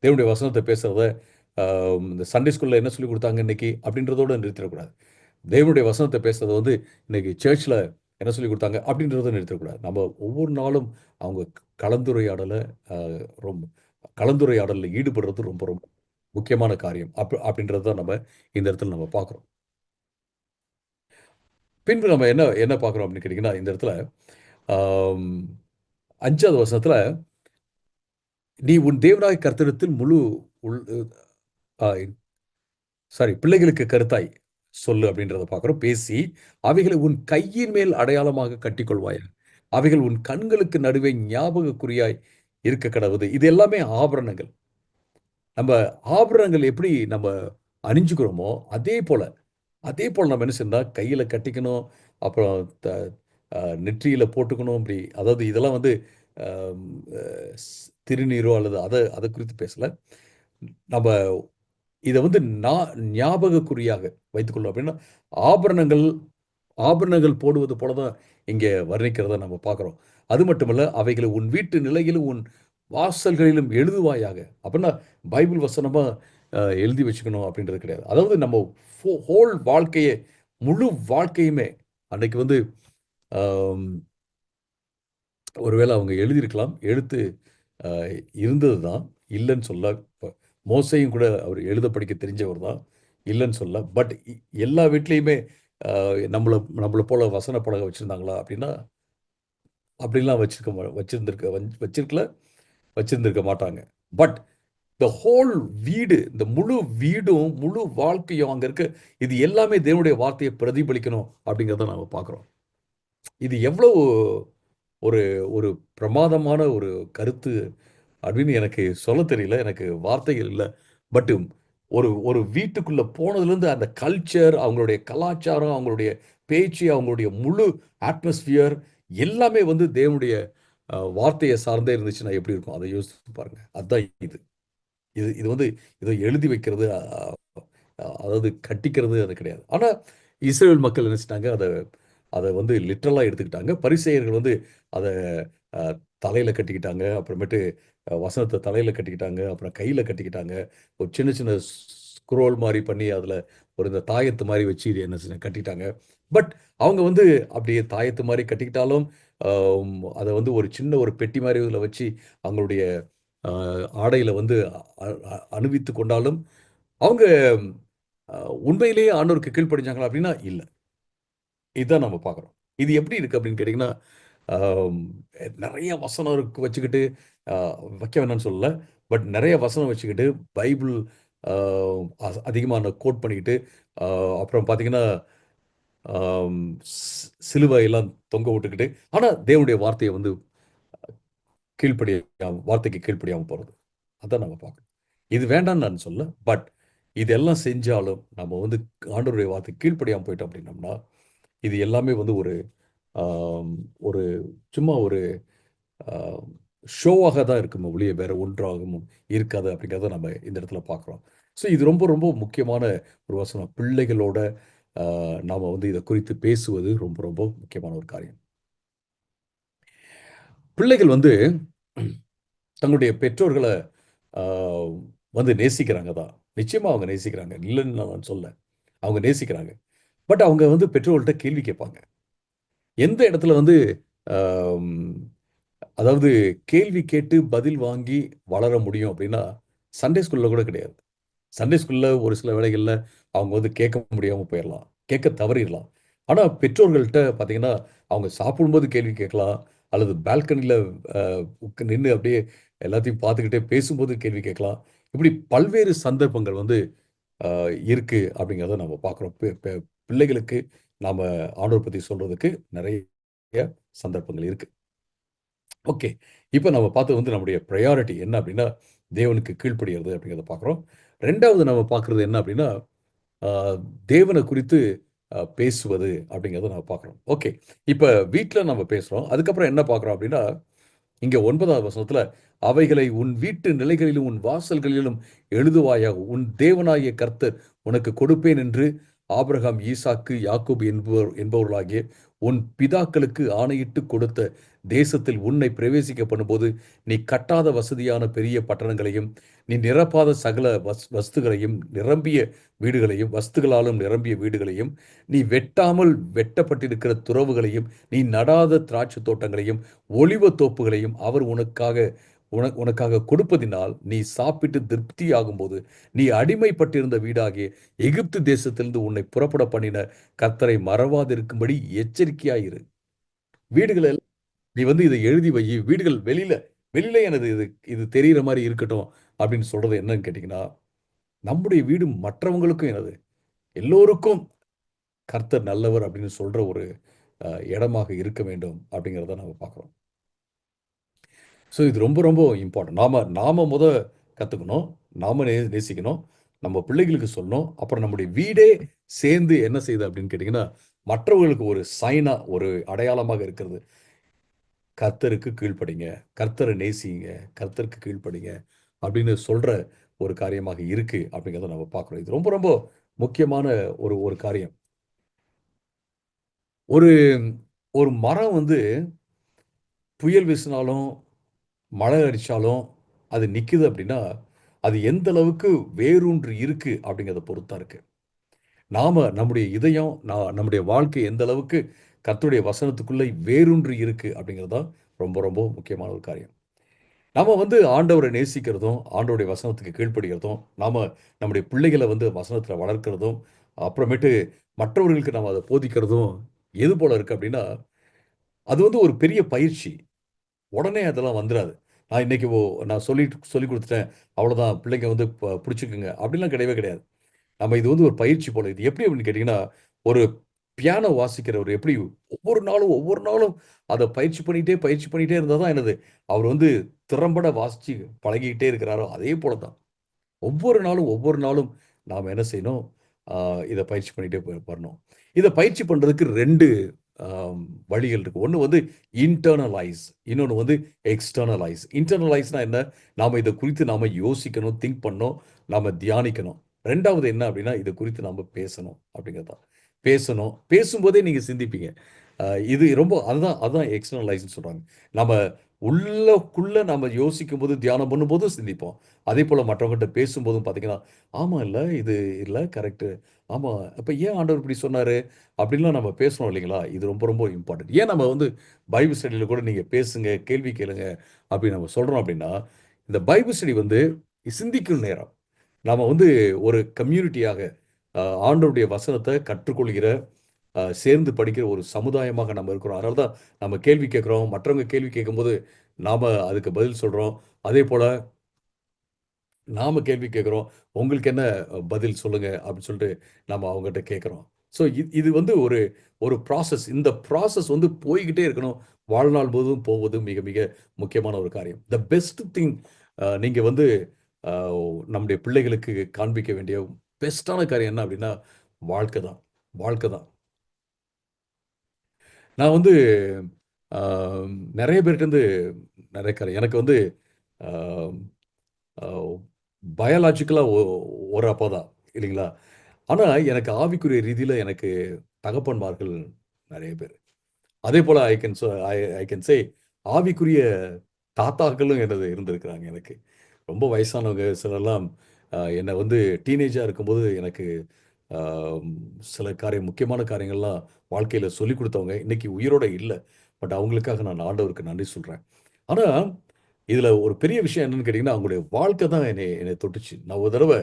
தேவனுடைய வசனத்த பேசுறத, அ இந்த சண்டே ஸ்கூல்ல என்ன சொல்லிக் குடுத்தாங்க இன்னைக்கு அப்படின்றதோட நிறுத்திறக்கூடாது. தேவனுடைய வசனத்த பேசுறத வந்து இன்னைக்கு சர்ச்ல என்ன சொல்லிக் குடுத்தாங்க அப்படின்றத நிறுத்தக்கூடாது. நம்ம ஒவ்வொரு நாளும் அவங்க கலந்துரையாடல அ ரொம்ப கலந்துரையாடல்ல ஈடுபடுறது ரொம்ப, ரொம்ப முக்கியமான காரியம். அப்படின்றத தான் நம்ம இந்த இடத்துல நம்ம பார்க்குறோம். பின்பு நம்ம என்ன என்ன பார்க்குறோம் அப்படின்னு கேட்டீங்கன்னா, இந்த இடத்துல ஆம் 5வது வசனத்துல, "நீ உன் தேவனாகிய கர்த்தரிடத்தில் முழு உள் அ சாரி பிள்ளைகளுக்கு கருத்தாய் சொல்லு" அப்படின்றத பார்க்குறோம். பேசி, "அவைகளை உன் கையின் மேல் அடையாளமாக கட்டிக்கொள்வாயாக. அவைகள் உன் கண்களுக்கு நடுவே ஞாபகக்குறியாய் இருக்க கடவுது." இது எல்லாமே ஆபரணங்கள். நம்ம ஆபரணங்கள் எப்படி நம்ம அணிஞ்சுக்கிறோமோ, அதே போல நம்ம என்ன செய்யணும்னா, கையில கட்டிக்கணும். அப்புறம் த அ நெற்றியில போட்டுக்கணும். இப்படி அதாவது இதெல்லாம் வந்து அம் அ ஸ் திருநீரோ அல்லது அத அத குறித்து பேசல. நம்ம இத வந்து ஞாபகக்குறியாக வைத்துக்கொள்ளும் அப்படின்னா, ஆபரணங்கள் ஆபரணங்கள் போடுவது போல தான் இங்கே வர்ணிக்கிறத நம்ம பார்க்குறோம். அது மட்டுமல்ல, அவைகளை உன் வீட்டு நிலையிலும் உன் வாசல்களிலும் எழுதுவாயாக. அப்படின்னா பைபிள் வசனமா எழுதி வச்சுக்கணும் அப்படின்றது கிடையாது. அதாவது நம்ம ஹோல் வாழ்க்கையே, முழு வாழ்க்கையுமே அன்னைக்கு வந்து ஆம், ஒருவேளை அவங்க எழுதியிருக்கலாம். எழுத்து அ இருந்தது தான். இல்லன்னு சொல்லல. மோசேயும் கூட அவர் எழுத படிக்க தெரிஞ்சவர் தான். இல்லன்னு சொல்லல. பட் எல்லா வீட்லயுமே அ நம்மள நம்மள போல வசன பலகை வச்சிருந்தாங்களா? அப்படின்னா, அப்படிலாம் வச்சிருக்கல, வச்சிருந்திருக்க மாட்டாங்க. பட் த ஹோல் வீடு, இந்த முழு வீடும், முழு வாழ்க்கையும் அங்க இருக்க இது எல்லாமே தேவனுடைய வார்த்தைய பிரதிபலிக்கணும் அப்படிங்கிறத நாம பார்க்கிறோம். இது எவ்வளவு ஒரு ஒரு பிரமாதமான ஒரு கருத்து அப்படின்னு எனக்கு சொல்லத் தெரியல. எனக்கு வார்த்தைகள் இல்ல. பட் ஒரு ஒரு வீட்டுக்குள்ள போனதுலேருந்து அந்த கல்ச்சர், அவங்களுடைய கலாச்சாரம், அவங்களுடைய பேச்சு, அவங்களுடைய முழு அட்மாஸ்பியர் எல்லாமே வந்து தேவனுடைய வார்த்தைய சார்ந்தே இருந்துச்சுன்னா எப்படி இருக்கும்? அத யோசிச்சு பாருங்க. அதான் இது. இது இது வந்து ஏதோ எழுதி வைக்கிறது, அதாவது கட்டிக்கிறது அது கிடையாது. ஆனா, இஸ்ரவேல் மக்கள் என்ன செஞ்சுட்டாங்க, அத அத வந்து லிட்டரலா எடுத்துக்கிட்டாங்க. பரிசேயர்கள் வந்து அத அ தலையில கட்டிக்கிட்டாங்க. அப்புறமேட்டு வசனத்த தலையில கட்டிக்கிட்டாங்க. அப்புறம் கையில கட்டிக்கிட்டாங்க. ஒரு சின்ன சின்ன ஸ்க்ரோல் மாரி பண்ணி, அதுல ஒரு இந்த தாயத்து மாரி வச்சு இது என்ன கட்டிட்டாங்க. பட் அவங்க வந்து அப்படியே தாயத்து மாரி கட்டிக்கிட்டாலும், அத வந்து ஒரு சின்ன ஒரு பெட்டி மாரி இதுல வச்சு, அவங்களுடைய அ ஆடையில வந்து அ அ அணிவித்துக் கொண்டாலும், அவங்க அ உண்மையிலேயே ஆண்டவருக்கு கீழ்ப்படிஞ்சாங்களா அப்படின்னா, இல்ல. இதான் நம்ம பார்க்குறோம். இது எப்படி இருக்கு அப்படின்னு கேட்டீங்கன்னா, அம் நெறைய வசனம் வச்சுக்கிட்டு, அ வைக்க வேணாம்னு சொல்லல. பட் நெறைய வசனம் வச்சுக்கிட்டு, பைபிள் அ அதிகமா கோட் பண்ணிக்கிட்டு, அ அப்புறம் பார்த்தீங்கன்னா, அம் சிலுவை எல்லாம் தொங்க விட்டுக்கிட்டு, ஆனா தேவனுடைய வார்த்தைய வந்து வார்த்தைக்கு கீழ்ப்படியாம போறது. அதான் நம்ம பார்க்குறோம். இது வேண்டான்னு நான் சொல்லல. பட் இதெல்லாம் செஞ்சாலும், நம்ம வந்து ஆண்டவருடைய வார்த்தைக்கு கீழ்ப்படியாம போயிட்டோம் அப்படின்னம்னா, இது எல்லாமே வந்து ஆம், ஒரு சும்மா ஒரு ஆ ஷோவாக தான் இருக்குமே ஒழிய வேற ஒன்றாகவும் இருக்காது அப்படிங்கிறத நம்ம இந்த இடத்துல பார்க்குறோம். ஸோ இது ரொம்ப ரொம்ப முக்கியமான ஒரு வசனம். பிள்ளைகளோட ஆ நாம வந்து இத குறித்து பேசுவது ரொம்ப ரொம்ப முக்கியமான ஒரு காரியம். பிள்ளைகள் வந்து தங்களுடைய பெற்றோர்கள ஆ வந்து நேசிக்கிறாங்க தான். நிச்சயமா அவங்க நேசிக்கிறாங்க. இல்லன்னு நான் சொல்லல. அவங்க நேசிக்கிறாங்க. பட் அவங்க வந்து பெற்றோர்கள்ட்ட கேள்வி கேட்பாங்க. எந்த இடத்துல வந்து ஆம் அதாவது கேள்வி கேட்டு பதில் வாங்கி வளர முடியும் அப்படின்னா, சண்டே ஸ்கூல்ல கூட கிடையாது. சண்டே ஸ்கூல்ல ஒரு சில வேளைகள்ல அவங்க வந்து கேட்க முடியாம போயிரலாம். கேட்க தவறிறலாம். ஆனா பெற்றோர்கள்ட்ட பார்த்தீங்கன்னா, அவங்க சாப்பிடும்போது கேள்வி கேட்கலாம். அல்லது பால்கனில அ நின்னு அப்படியே எல்லாத்தையும் பார்த்துக்கிட்டே பேசும்போது கேள்வி கேட்கலாம். இப்படி பல்வேறு சந்தர்ப்பங்கள் வந்து அ இருக்கு அப்படிங்கிறத நம்ம பார்க்குறோம். பெ பெ பிள்ளைகளுக்கு நாம ஆண்டவர பத்தி சொல்றதுக்கு நெறைய சந்தர்ப்பங்கள் இருக்கு. ஓகே. இப்ப நம்ம பார்த்தது வந்து நம்முடைய பிரையாரிட்டி என்ன அப்டின்னா, தேவனுக்கு கீழ்ப்படியறது அப்டிங்கிறத பார்க்குறோம். 2வது நம்ம பார்க்குறது என்ன அப்டின்னா, ஆ தேவன குறித்து பேசுவது அப்டிங்கிறத நம்ம பார்க்குறோம். ஓகே. இப்ப வீட்ல நம்ம பேசுறோம். அதுக்கப்புறம் என்ன பார்க்குறோம் அப்டின்னா, இங்க 9வது வசனத்துல, "அவைகளை உன் வீட்டு நிலைகளிலும், உன் வாசல்களிலும் எழுதுவாயாக. உன் தேவனாகிய கர்த்தர் உனக்கு கொடுப்பேன் என்று ஆபிரகாம், ஈசாக்கு, யாக்கோபு என்பவர்களாகிய உன் பிதாக்களுக்கு ஆணையிட்டுக் கொடுத்த தேசத்தில் உன்னை பிரவேசிக்க பண்ணும்போது, நீ கட்டாத வசதியான பெரிய பட்டணங்களையும், நீ நிரப்பாத சகல வஸ்துகளையும், நிரம்பிய வீடுகளையும், வஸ்துகளாலும் நிரம்பிய வீடுகளையும், நீ வெட்டாமல் வெட்டப்பட்டிருக்கிற துறவுகளையும், நீ நடாத திராட்சைத் தோட்டங்களையும், ஒலிவத் தோப்புகளையும் அவர் உனக்காக கொடுப்பதினால் நீ சாப்பிட்டு திருப்தியாகும்போது நீ அடிமைப்பட்டிருந்த வீடாகிய எகிப்து தேசத்திலிருந்து உன்னை புறப்பட பண்ணின கர்த்தரை மறவாதிருக்கும்படி எச்சரிக்கையாயிரு. வீடுகள் எல்லாம் நீ வந்து இதை எழுதி வை. வீடுகள் வெளியில வெளியில எனது இது இது தெரியிற மாரி இருக்கட்டும் அப்படின்னு சொல்றது என்னன்னு கேட்டீங்கன்னா, நம்முடைய வீடு மற்றவங்களுக்கும் என்னது எல்லோருக்கும் கர்த்தர் நல்லவர் அப்படின்னு சொல்ற ஒரு இடமாக இருக்க வேண்டும் அப்படிங்கிறத நம்ம பார்க்கிறோம். ஸோ இது ரொம்ப ரொம்ப இம்பார்ட்டன்ட். நாம நாம கத்துக்கணும். நாம நேசிக்கணும். நம்ம பிள்ளைகளுக்கு சொல்லணும். அப்புறம் நம்முடைய வீடே சேர்ந்து என்ன செய்யுது அப்படின்னு கேட்டீங்கன்னா, மற்றவர்களுக்கு ஒரு சைனா, ஒரு அடையாளமாக இருக்கிறது. கர்த்தருக்கு கீழ்ப்படிங்க. கர்த்தரை நேசிங்க. கர்த்தருக்கு கீழ்ப்படிங்க. அப்படின்னு சொல்ற ஒரு காரியமாக இருக்கு அப்படிங்கிறத நம்ம பார்க்கிறோம். இது ரொம்ப ரொம்ப முக்கியமான ஒரு ஒரு காரியம். ஒரு ஒரு மரம் வந்து புயல் வீசினாலும், மழை அடிச்சாலும் அது நிக்குது அப்படின்னா, அது எந்த அளவுக்கு வேரூன்றி இருக்கு அப்படிங்கிறத பொறுத்து தான் இருக்கு. நாம நம்முடைய இதயம், நம்முடைய வாழ்க்கை எந்த அளவுக்கு கர்த்தருடைய வசனத்துக்குள்ள வேரூன்றி இருக்கு அப்படிங்கிறது தான் ரொம்ப ரொம்ப முக்கியமான ஒரு காரியம். நாம வந்து ஆண்டவரை நேசிக்கிறதும், ஆண்டவருடைய வசனத்துக்கு கீழ்ப்படிகிறதும், நாம நம்முடைய பிள்ளைகள வந்து வசனத்துல வளர்க்கிறதும், அப்புறமேட்டு மற்றவர்களுக்கு நாம அத போதிக்கிறதும் எது போல இருக்கு அப்படின்னா, அது வந்து ஒரு பெரிய பயிற்சி. உடனே அதெல்லாம் வந்துராது. நான் இன்னைக்கு நான் சொல்லிக் குடுத்துட்டேன். அவ்வளோதான் பிள்ளைங்க வந்து புடிச்சுக்குங்க. அப்படிலாம் கிடையவே கிடையாது. நம்ம இது வந்து ஒரு பயிற்சி போல. இது எப்படி அப்படின்னு கேட்டீங்கன்னா, ஒரு பியானோ வாசிக்கிறவர் எப்படி ஒவ்வொரு நாளும் அத பயிற்சி பண்ணிட்டே இருந்தா தான் என்னது, அவர் வந்து திறம்பட வாசிச்சு பழகிக்கிட்டே இருக்கிறாரோ, அதே போல தான். ஒவ்வொரு நாளும் நாம என்ன செய்யணும்? ஆ இத பயிற்சி பண்ணிட்டே வரணும். இத பயிற்சி பண்றதுக்கு 2 ஆம் வழிகள் இருக்கு. ஒண்ணு வந்து இன்டர்னலைஸ். இன்னொன்னு வந்து எக்ஸ்டர்னலைஸ். இன்டர்னலைஸ்னா என்ன? நாம இத குறித்து நாம யோசிக்கணும், திங்க் பண்ணணும், நாம தியானிக்கணும். 2வது என்ன அப்டின்னா, இத குறித்து நாம பேசணும் அப்டிங்கிறது தான். பேசணும். பேசும்போதே நீங்க சிந்திப்பீங்க. அ இது ரொம்ப அதுதான் அதுதான் எக்ஸ்டர்னலைஸ்ன்னு சொல்றாங்க. நாம உள்ளுக்குள்ள நாம யோசிக்கும்போது, தியானம் பண்ணும்போதும் சிந்திப்போம். அதேபோல மற்றவங்ககிட்ட பேசும்போதும் பார்த்தீங்கன்னா, "ஆமா இல்ல, இது இல்ல கரெக்ட்டு. ஆமா, அப்ப ஏன் ஆண்டவர் இப்படி சொன்னாரு?" அப்படின்லாம் நம்ம பேசுறோம் இல்லைங்களா? இது ரொம்ப ரொம்ப இம்பார்ட்டன்ட். ஏன் நம்ம வந்து பைபிள் ஸ்டடில கூட நீங்க பேசுங்க, கேள்வி கேளுங்க அப்படி நம்ம சொல்றோம் அப்படின்னா, இந்த பைபிள் ஸ்டடி வந்து சிந்திக்கும் நேரம். நாம வந்து ஒரு கம்யூனிட்டியாக அ ஆண்டவருடைய வசனத்த கற்றுக்கொள்கிற, சேர்ந்து படிக்கிற ஒரு சமுதாயமாக நம்ம இருக்கிறோம். அதனால தான் நம்ம கேள்வி கேட்கிறோம். மற்றவங்க கேள்வி கேட்கும்போது, நாம அதுக்கு பதில் சொல்றோம். அதேபோல நாம கேள்வி கேட்கிறோம். உங்களுக்கு என்ன பதில் சொல்லுங்க அப்படின்னு சொல்லிட்டு நம்ம அவங்ககிட்ட கேட்கிறோம். ஸோ இது வந்து ஒரு ஒரு ப்ராசஸ். இந்த ப்ராசஸ் வந்து போய்க்கிட்டே இருக்கணும். வாழ்நாள் முழுவதும் போவது மிக மிக முக்கியமான ஒரு காரியம். த பெஸ்ட் திங் நீங்க வந்து அ நம்முடைய பிள்ளைகளுக்கு காண்பிக்க வேண்டிய பெஸ்ட்டான காரியம் என்ன அப்படின்னா, வாழ்க்கை தான். வாழ்க்கை தான். நான் வந்து அ நெறைய பேர்ட்டருந்து நெறைய எனக்கு வந்து அ அ பயாலாஜிக்கலா ஒரு அப்பா தான் இல்லைங்களா? ஆனா, எனக்கு ஆவிக்குரிய ரீதியில எனக்கு தகப்பன்மார்கள் நெறைய பேர். அதேபோல I can I can say ஆவிக்குரிய தாத்தாக்களும் எனது இருந்திருக்கிறாங்க எனக்கு. ரொம்ப வயசானவங்க சிலர்லாம் என்ன வந்து டீனேஜா இருக்கும்போது எனக்கு அ சில முக்கியமான காரியங்கள்லாம் வாழ்க்கையில சொல்லிக் குடுத்தவங்க, இன்னைக்கு உயிரோட இல்ல. பட் அவங்களுக்காக நான் ஆண்டவருக்கு நன்றி சொல்றேன். ஆனா, இதுல ஒரு பெரிய விஷயம் என்னன்னு கேட்டீங்கன்னா, அவங்களுடைய வாழ்க்கை தான் என்னைய தொட்டுச்சு. நான் ஒரு தடவ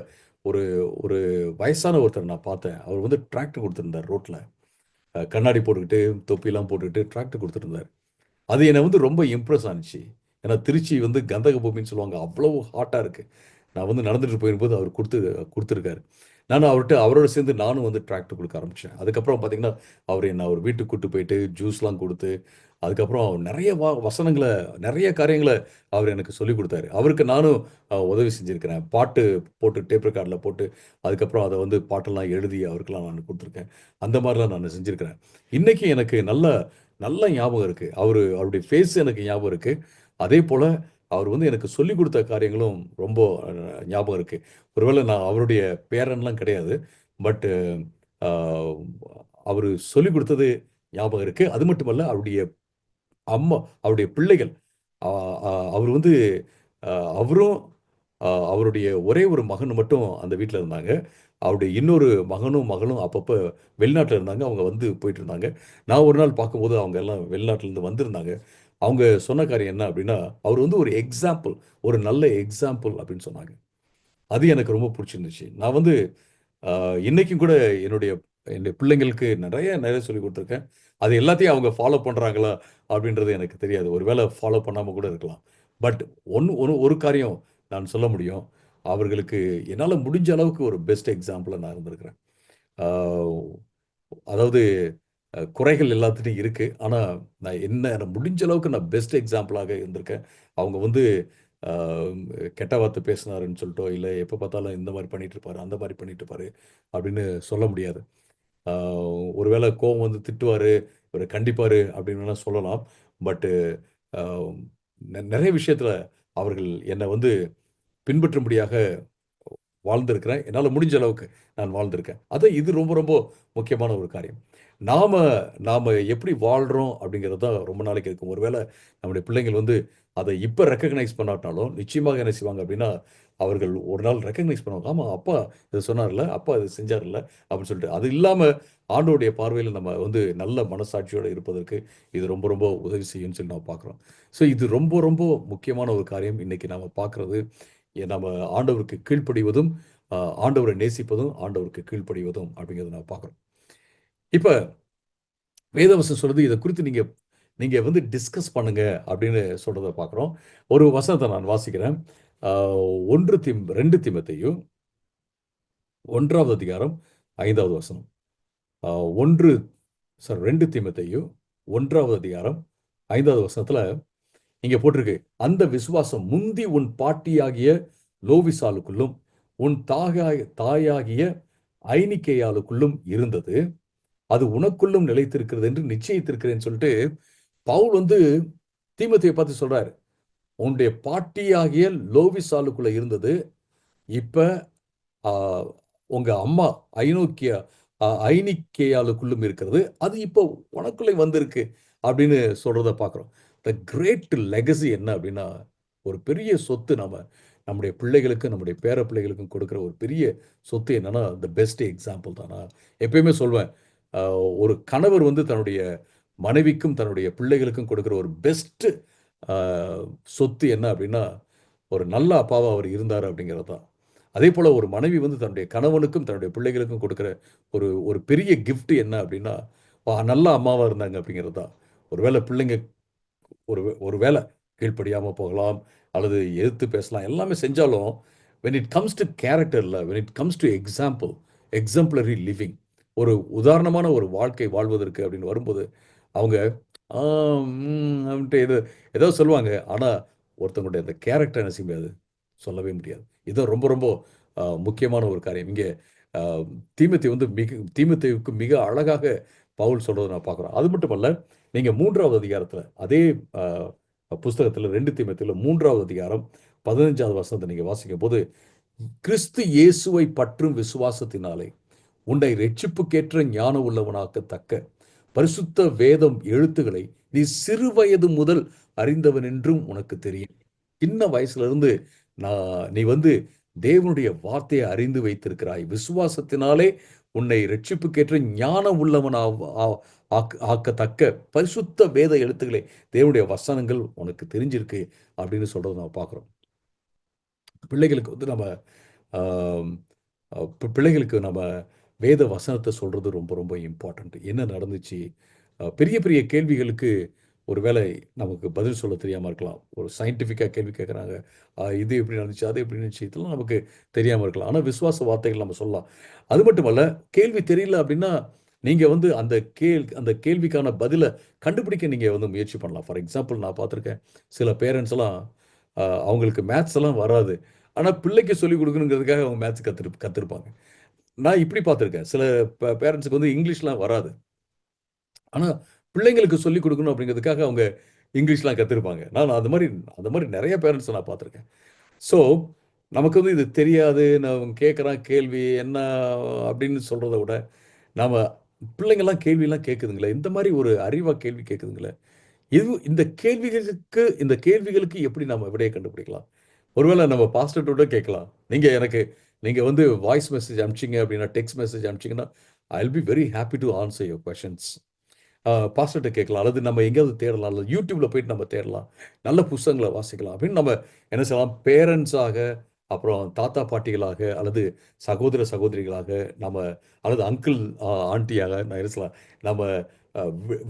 ஒரு ஒரு வயசான ஒருத்தர நான் பார்த்தேன். அவர் வந்து டிராக்டர் குடுத்திருந்தார் ரோட்ல. கண்ணாடி போட்டுக்கிட்டு, தொப்பிலாம் போட்டுக்கிட்டு டிராக்டர் குடுத்துட்டுருந்தாரு. அது என்ன வந்து ரொம்ப இம்ப்ரெஸ் ஆனுச்சு. ஏன்னா திருச்சி வந்து கந்தக பூமின்னு சொல்லுவாங்க. அவ்வளவு ஹாட்டா இருக்கு. நான் வந்து நடந்துட்டு போயிருக்கும்போது அவரு குடுத்துருக்காரு. நானும் அவரோட சேர்ந்து நானும் வந்து டிராக்டர் குடுக்க ஆரம்பிச்சேன். அதுக்கப்புறம் பார்த்தீங்கன்னா, அவரு என்ன அவர் வீட்டுக்கு கூட்டு போயிட்டு ஜூஸ்லாம் குடுத்து, அதுக்கப்புறம் நெறைய வசனங்கள நெறைய காரியங்கள அவரு எனக்கு சொல்லிக் குடுத்தாரு. அவருக்கு நானும் உதவி செஞ்சிருக்கிறேன். பாட்டு போட்டு டேப் ரெக்கார்ட்ல போட்டு, அதுக்கப்புறம் அத வந்து பாட்டெல்லாம் எழுதி அவருக்கெல்லாம் நான் குடுத்துருக்கேன். அந்த மாரிலாம் நானு செஞ்சிருக்கிறேன். இன்னைக்கு எனக்கு நல்ல நல்ல ஞாபகம் இருக்கு. அவருடைய ஃபேஸ் எனக்கு ஞாபகம் இருக்கு. அதேபோல அவர் வந்து எனக்கு சொல்லிக் குடுத்த காரியங்களும் ரொம்ப அ ஞாபகம் இருக்கு. ஒருவேள நான் அவருடைய பேரன்லாம் கிடையாது. பட் அ அவரு சொல்லிக் குடுத்தது ஞாபகம் இருக்கு. அது மட்டுமல்ல, அவருடைய பிள்ளைகள். அ அ அவரு வந்து அ அவரும் அவருடைய ஒரே ஒரு மகன் மட்டும் அந்த வீட்ல இருந்தாங்க. அவருடைய இன்னொரு மகனும், மகளும் அப்பப்ப வெளிநாட்ல இருந்தாங்க. அவங்க வந்து போயிட்டு இருந்தாங்க. நான் ஒரு நாள் பார்க்கும்போது அவங்க எல்லாம் வெளிநாட்டிலருந்து வந்திருந்தாங்க. அவங்க சொன்ன காரியம் என்ன அப்டின்னா, அவரு வந்து ஒரு எக்ஸாம்பிள், ஒரு நல்ல எக்ஸாம்பிள் அப்டின்னு சொன்னாங்க. அது எனக்கு ரொம்ப புடிச்சிருந்துச்சு. நான் வந்து இன்னைக்கும் கூட என்னுடைய என்னுடைய பிள்ளைங்களுக்கு நெறைய சொல்லிக் குடுத்துருக்கேன். அது எல்லாத்தையும் அவங்க ஃபாலோ பண்றாங்களா? அப்படின்றது எனக்கு தெரியாது. ஒரு வேள ஃபாலோ பண்ணாம கூட இருக்கலாம். பட் ஒரு காரியம் நான் சொல்ல முடியும். அவர்களுக்கு என்னால முடிஞ்ச அளவுக்கு ஒரு பெஸ்ட் எக்ஸாம்பிளா நான் இருந்திருக்கிறேன். ஆ அதாவது குறைகள் எல்லாத்துட்டயும் இருக்கு. ஆனா, நான் என்ன முடிஞ்ச அளவுக்கு நான் பெஸ்ட் எக்ஸாம்பிளாக இருந்திருக்கேன். அவங்க வந்து ஆ கெட்ட வார்த்தை பேசினாருன்னு சொல்லிட்டோ, இல்ல எப்ப பார்த்தாலும் இந்த மாரி பண்ணிட்டு இருப்பாரு, அந்த மாரி பண்ணிட்டு இருப்பாரு அப்படின்னு சொல்ல முடியாது. ஆ ஒருவேள கோவம் வந்து திட்டுவாரு, இவர கண்டிப்பாரு அப்படின்னு வேணா சொல்லலாம். பட்டு ஆ நெறைய விஷயத்துல அவர்கள் என்ன வந்து பின்பற்றும்படியாக வாழ்ந்திருக்கிறேன். என்னால முடிஞ்ச அளவுக்கு நான் வாழ்ந்திருக்கேன். இது ரொம்ப ரொம்ப முக்கியமான ஒரு காரியம். நாம நாம எப்படி வாழ்றோம் அப்படிங்கிறது தான் ரொம்ப நாளைக்கு இருக்கும். ஒருவேளை நம்முடைய பிள்ளைங்கள் வந்து அதை இப்ப ரெக்கக்னைஸ் பண்ணாட்டாலும், நிச்சயமாக என்ன செய்வாங்க அப்படின்னா, அவர்கள் ஒரு நாள் ரெக்கக்னைஸ் பண்ணுவாங்க. ஆமா, அப்பா இத சொன்னார்ல, அப்பா இத செஞ்சார்ல அப்படின்னு சொல்லிட்டு. அது இல்லாம ஆண்டவருடைய பார்வையில நம்ம வந்து நல்ல மனசாட்சியோட இருப்பதற்கு இது ரொம்ப ரொம்ப உதவி செய்யும்னு சொல்லி நம்ம பார்க்குறோம். ஸோ இது ரொம்ப ரொம்ப முக்கியமான ஒரு காரியம். இன்னைக்கு நாம பார்க்கிறது, நம்ம ஆண்டவருக்கு கீழ்ப்படிவதும், அ ஆண்டவரை நேசிப்பதும், ஆண்டவருக்கு கீழ்ப்படிவதும் அப்படிங்கிறத நம்ம பார்க்குறோம். இப்ப வேதவசனம் சொல்றது இத குறித்து நீங்க நீங்க வந்து டிஸ்கஸ் பண்ணுங்க அப்படின்னு சொல்றத பார்க்குறோம். ஒரு வசனத்த நான் வாசிக்கிறேன். ஆ 2 தீமோத்தேயு 1வது அதிகாரம் 5வது வசனம். ஆ 1 சாரி 2 தீமோத்தேயு 1வது அதிகாரம் 5வது வசனத்துல இங்க போட்டிருக்கு. அந்த விசுவாசம் முந்தி உன் பாட்டியாகிய லோவிசாளுக்குள்ளும், உன் தாயாகிய ஐனிக்கேயாளுக்குள்ளும் இருந்தது. அது உனக்குள்ளும் நிலைத்திருக்கிறது என்று நிச்சயித்திருக்கிறேன்னு சொல்லிட்டு பவுல் வந்து தீமோத்தேயுவை பார்த்து சொல்றாரு. உன்னுடைய பாட்டியாகிய லோவிசாளுக்குள்ள இருந்தது. இப்ப ஆ, உங்க அம்மா ஐனோக்கியா ஐனிக்கேயாளுக்குள்ளும் இருக்கிறது. அது இப்போ உனக்குள்ளே வந்திருக்கு அப்படின்னு சொல்றத பார்க்கிறோம். த கிரேட் லெகசி என்ன அப்படின்னா, ஒரு பெரிய சொத்து நம்முடைய பிள்ளைகளுக்கு, நம்முடைய பேர பிள்ளைகளுக்கும் கொடுக்கிற ஒரு பெரிய சொத்து என்னன்னா, த பெஸ்ட் எக்ஸாம்பிள் தான். நான் எப்பயுமே சொல்வேன். அ ஒரு கணவர் வந்து தன்னுடைய மனைவிக்கும், தன்னுடைய பிள்ளைகளுக்கும் கொடுக்கிற ஒரு பெஸ்ட் அ சொத்து என்ன அப்படின்னா, ஒரு நல்ல அப்பாவா அவர் இருந்தாரு அப்படிங்கிறது தான். அதேபோல ஒரு மனைவி வந்து தன்னுடைய கணவனுக்கும், தன்னுடைய பிள்ளைகளுக்கும் கொடுக்கிற ஒரு ஒரு பெரிய கிஃப்ட் என்ன அப்படின்னா, நல்ல அம்மாவா இருந்தாங்க அப்படிங்கிறது தான். ஒருவேளை பிள்ளைங்க ஒரு வேளை கீழ்ப்படியாம போகலாம், அல்லது எதிர்த்து பேசலாம். எல்லாமே செஞ்சாலும், வென் இட் கம்ஸ் டூ கேரக்டர்ல, when it comes to exemplary living, ஒரு உதாரணமான ஒரு வாழ்க்கை வாழ்வதற்கு அப்படின்னு வரும்போது, அவங்க ஆ, அப்படின்ட்டு ஏதோ சொல்லுவாங்க. ஆனா, ஒருத்தவங்களுடைய அந்த கேரக்டர் என்ன செய்ய முடியாது? சொல்லவே முடியாது. இதுதான் ரொம்ப ரொம்ப முக்கியமான ஒரு காரியம். இங்கே அ தீமோத்தேயு வந்து தீமோத்தேயுவுக்கு மிக அழகாக பவுல் சொல்றத நான் பார்க்குறோம். அது மட்டுமல்ல, நீங்க 3வது அதிகாரத்தில அதே அ புஸ்தகத்தில 2 தீமோத்தேயுல 3வது அதிகாரம் 15வது வசனத்த நீங்க வாசிக்கும்போது, கிறிஸ்து இயேசுவை பற்றும் விசுவாசத்தினாலே உன்னை இரட்சிப்புக்கேற்ற ஞானம் உள்ளவனாக்கத்தக்க பரிசுத்த வேதம் எழுத்துக்களை நீ சிறு வயது முதல் அறிந்தவன் என்றும் உனக்கு தெரியும். சின்ன வயசுல இருந்து நீ வந்து தேவனுடைய வார்த்தையை அறிந்து வைத்திருக்கிறாய். விசுவாசத்தினாலே உன்னை இரட்சிப்புக்கேற்ற ஞானம் உள்ளவனா ஆக்கத்தக்க பரிசுத்த வேத எழுத்துக்களை, தேவனுடைய வசனங்கள் உனக்கு தெரிஞ்சிருக்கு அப்படின்னு சொல்றத நம்ம பார்க்கிறோம். பிள்ளைகளுக்கு வந்து நம்ம ஆம், பிள்ளைகளுக்கு நம்ம வேத வசனத்த சொல்றது ரொம்ப ரொம்ப இம்பார்ட்டன்ட். என்ன நடந்துச்சு? பெரிய பெரிய கேள்விகளுக்கு ஒருவேளை நமக்கு பதில் சொல்ல தெரியாம இருக்கலாம். ஒரு சயின்டிஃபிக்கா கேள்வி கேட்குறாங்க. இது எப்படி நடந்துச்சு? அது எப்படி நடந்துச்சு? இதெல்லாம் நமக்கு தெரியாம இருக்கலாம். ஆனா விசுவாச வார்த்தைகள் நம்ம சொல்லலாம். அது மட்டுமல்ல, கேள்வி தெரியல அப்படின்னா, நீங்க வந்து அந்த கேள்விக்கான பதில கண்டுபிடிக்க நீங்க வந்து முயற்சி பண்ணலாம். ஃபார் எக்ஸாம்பிள் நான் பார்த்துருக்கேன். சில பேரண்ட்ஸ்லாம் அவங்களுக்கு மேத்ஸ் எல்லாம் வராது. ஆனா பிள்ளைக்கு சொல்லிக் குடுக்கணுங்கிறதுக்காக அவங்க மேத்ஸ் கத்திருப்பாங்க. நான் இப்படி பார்த்துருக்கேன். சில பேரண்ட்ஸ்க்கு வந்து இங்கிலீஷ்லாம் வராது. ஆனா, பிள்ளைங்களுக்கு சொல்லிக் குடுக்கணும் அப்படிங்கிறதுக்காக அவங்க இங்கிலீஷ்லாம் கத்திருப்பாங்க. நான் அந்த மாரி நெறைய பேரண்ட்ஸ நான் பார்த்துருக்கேன். ஸோ, நமக்கு வந்து இது தெரியாது. நான் கேட்குறான் கேள்வி என்ன அப்படின்னு சொல்றத விட, நாம பிள்ளைங்கலாம் கேள்விலாம் கேட்குதுங்களே, இந்த மாரி ஒரு அறிவா கேள்வி கேட்குதுங்களே, இந்த கேள்விகளுக்கு எப்படி நாம விடைய கண்டுபிடிக்கலாம்? ஒருவேள நம்ம பாஸ்டர்ட்ட கூட கேட்கலாம். நீங்க வந்து வாய்ஸ் மெசேஜ் அனுப்பிச்சீங்க அப்படின்னா, டெக்ஸ்ட் மெசேஜ் அனுப்பிச்சீங்கன்னா, I will be very happy to answer your questions. பாஸ்டர்ட்ட கேட்கலாம். அல்லது நம்ம எங்கேயாவது தேடலாம். அல்லது YouTubeல போயிட்டு நம்ம தேடலாம். நல்ல புஸ்தகங்கள வாசிக்கலாம். அப்படின்னு நம்ம என்ன செய்யலாம், பேரண்ட்ஸாக, அப்புறம் தாத்தா, பாட்டிகளாக, அல்லது சகோதர, சகோதரிகளாக, நம்ம அல்லது அங்கிள், ஆன்டியாக நான் என்ன செய்யலாம், நம்ம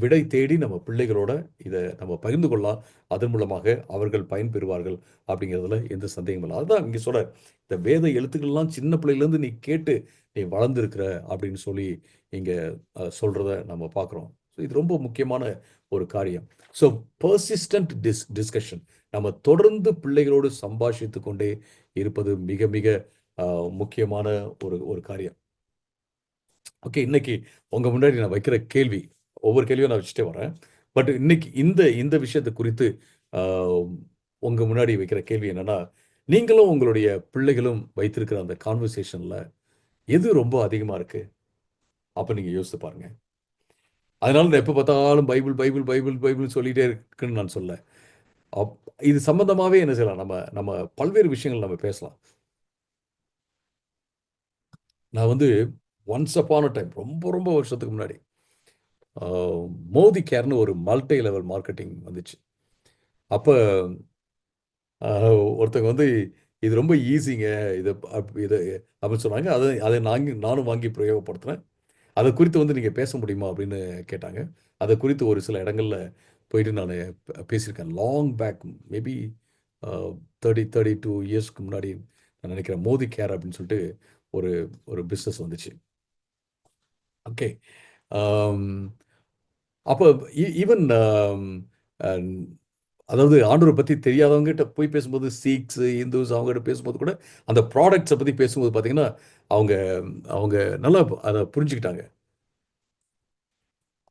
விடை தேடி நம்ம பிள்ளைகளோட இத நம்ம பகிர்ந்து கொள்ளலாம். அதன் மூலமாக அவர்கள் பயன்பெறுவார்கள் அப்படிங்கிறதுல எந்த சந்தேகமும் இல்ல. அதுதான் இங்க சொல்றாரு. இந்த வேத எழுத்துக்கள்லாம் சின்ன பிள்ளையிலேருந்து நீ கேட்டு நீ வளர்ந்திருக்கிற அப்படின்னு சொல்லி இங்க சொல்றத நம்ம பார்க்குறோம். இது ரொம்ப முக்கியமான ஒரு காரியம். ஸோ பெர்சிஸ்டன்ட் டிஸ்கஷன், நம்ம தொடர்ந்து பிள்ளைகளோடு சம்பாஷித்துக் கொண்டே இருப்பது மிக மிக அ முக்கியமான ஒரு ஒரு காரியம். ஓகே, இன்னைக்கு உங்க முன்னாடி நான் வைக்கிற கேள்வி, ஒவ்வொரு கேள்வியும் நான் வச்சுட்டே வரேன். பட் இன்னைக்கு இந்த இந்த விஷயத்த குறித்து அ உங்க முன்னாடி வைக்கிற கேள்வி என்னன்னா, நீங்களும் உங்களுடைய பிள்ளைகளும் வைத்திருக்கிற அந்த கான்வர்சேஷன்ல எது ரொம்ப அதிகமா இருக்கு? அப்ப நீங்க யோசித்து பாருங்க. அதனால நான் எப்ப பார்த்தாலும் பைபிள், பைபிள், பைபிள், பைபிள் சொல்லிட்டே இருக்குன்னு நான் சொல்லல. அப் இது சம்பந்தமாவே என்ன செய்யலாம்? நம்ம நம்ம பல்வேறு விஷயங்கள் நம்ம பேசலாம். நான் வந்து ஒன்ஸ் அப்பான் அ டைம் ரொம்ப ரொம்ப வருஷத்துக்கு முன்னாடி ஆ மோதி கேர்ன்னு ஒரு மல்டி லெவல் மார்க்கெட்டிங் வந்துச்சு. அப்ப அ ஒருத்தங்க வந்து இது ரொம்ப ஈஸிங்க. இத அப்படின்னு சொன்னாங்க. அத நானும் வாங்கி பிரயோகப்படுத்துனேன். அத குறித்து வந்து நீங்க பேச முடியுமா? அப்படின்னு கேட்டாங்க. அத குறித்து ஒரு சில இடங்கள்ல போயிட்டு நானு பேசியிருக்கேன். லாங் பேக் மேபி அ 30, 32 இயர்ஸ்க்கு முன்னாடி நான் நினைக்கிறேன். மோதி கேர் அப்படின்னு சொல்லிட்டு ஒரு ஒரு பிசினஸ் வந்துச்சு. ஓகே. அம் அப்ப ஈவன் அம் அதாவது ஆண்டவர பத்தி தெரியாதவங்ககிட்ட போய் பேசும்போது சீக்ஸ், இந்துஸ் அவங்ககிட்ட பேசும்போது கூட, அந்த ப்ராடக்ட்ஸ பத்தி பேசும்போது பார்த்தீங்கன்னா, அவங்க அவங்க நல்லா அத புரிஞ்சுக்கிட்டாங்க.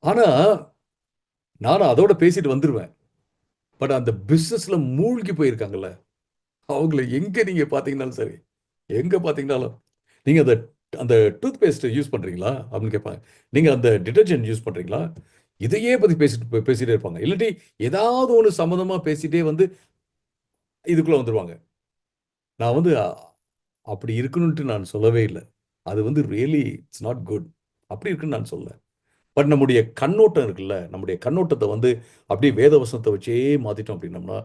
ஆனா, நானும் அதோட பேசிட்டு வந்துருவேன். பட் அந்த பிசினஸ்ல மூழ்கி போயிருக்காங்கல்ல, அவங்கள எங்க நீங்க பார்த்தீங்கனாலும் சரி, எங்க பார்த்தீங்கனாலும், "நீங்க அந்த அந்த டூத் பேஸ்ட் யூஸ் பண்றீங்களா?" அப்படின்னு கேட்பாங்க. "நீங்க அந்த டிட்டர்ஜென்ட் யூஸ் பண்றீங்களா?" இதையே பத்தி பேசிட்டே இருப்பாங்க. இல்லாட்டி ஏதாவது ஒண்ணு சம்மந்தமா பேசிட்டே வந்து இதுக்குள்ள வந்துருவாங்க. நான் வந்து அப்படி இருக்கணுன்ட்டு நான் சொல்லவே இல்ல. அது வந்து ரியலி இட்ஸ் நாட் குட். அப்படி இருக்குன்னு நான் சொல்லல. பட் நம்முடைய கண்ணோட்டம் இருக்குல்ல, நம்முடைய கண்ணோட்டத்த வந்து அப்படியே வேத வசனத்த வச்சே மாத்திட்டோம் அப்படின்னம்னா,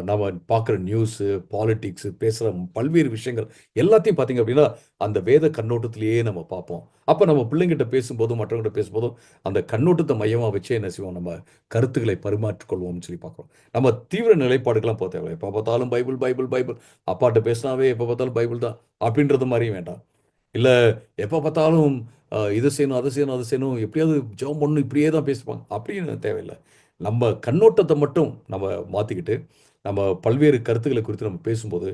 நாம பார்க்குற நியூஸு, பாலிடிக்ஸு, பேசுற பல்வேறு விஷயங்கள் எல்லாத்தையும் பார்த்தீங்க அப்படின்னா, அந்த வேத கண்ணோட்டத்திலேயே நம்ம பார்ப்போம். அப்ப நம்ம பிள்ளைங்கட்ட பேசும்போதும், மற்றவங்கட்ட பேசும்போதும், அந்த கண்ணோட்டத்த மையமா வச்சே என்ன செய்வோம், நம்ம கருத்துக்களை பரிமாற்றிக் கொள்வோம்னு சொல்லி பார்க்கிறோம். நம்ம தீவிர நிலைப்பாடுக்கெல்லாம் போ தேவையில்ல. எப்ப பார்த்தாலும் பைபிள், பைபிள், பைபிள். அப்பாட்ட பேசினாவே எப்ப பார்த்தாலும் பைபிள் தான். அப்படின்றது மாரியும் வேண்டாம். இல்ல எப்ப பார்த்தாலும் இத செய்யணும், அத செய்யணும், அத செய்யணும். எப்படியாவது ஜெபம் பண்ணணும் இப்படியே தான் பேசுவாங்க. அப்படின்னு தேவையில்ல. நம்ம கண்ணோட்டத்த மட்டும் நம்ம மாத்திக்கிட்டு, நம்ம பல்வேறு கருத்துக்கள குறித்து நம்ம பேசும்போது,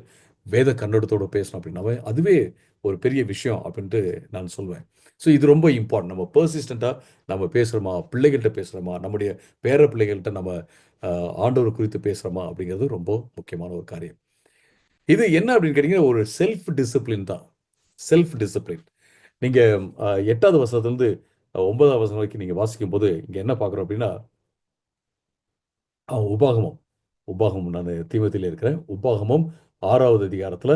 வேத கண்ணோட்டத்தோட பேசணும் அப்படின்னாவே, அதுவே ஒரு பெரிய விஷயம் அப்படின்ட்டு நான் சொல்வேன். ஸோ இது ரொம்ப இம்பார்ட்டன்ட். நம்ம பெர்சிஸ்டன்ட்டா நம்ம பேசுறோமா, பிள்ளைகள்ட்ட பேசுறோமா, நம்முடைய பேர பிள்ளைகள்ட்ட நம்ம அ ஆண்டவர் குறித்து பேசுறோமா அப்படிங்கிறது ரொம்ப முக்கியமான ஒரு காரியம். இது என்ன அப்படின்னு கேட்டீங்கன்னா, ஒரு செல்ஃப் டிசிப்ளின் தான். Self discipline. நீங்க 8வது வசனத்திலிருந்து 9வது வசனம் வரைக்கும் நீங்க வாசிக்கும்போது, இங்க என்ன பார்க்குறோம் அப்படின்னா, உபாகமம். உபாகமம் நானு தீமோத்தேயுல இருக்கிறேன். உபாகமம் 6வது அதிகாரத்தில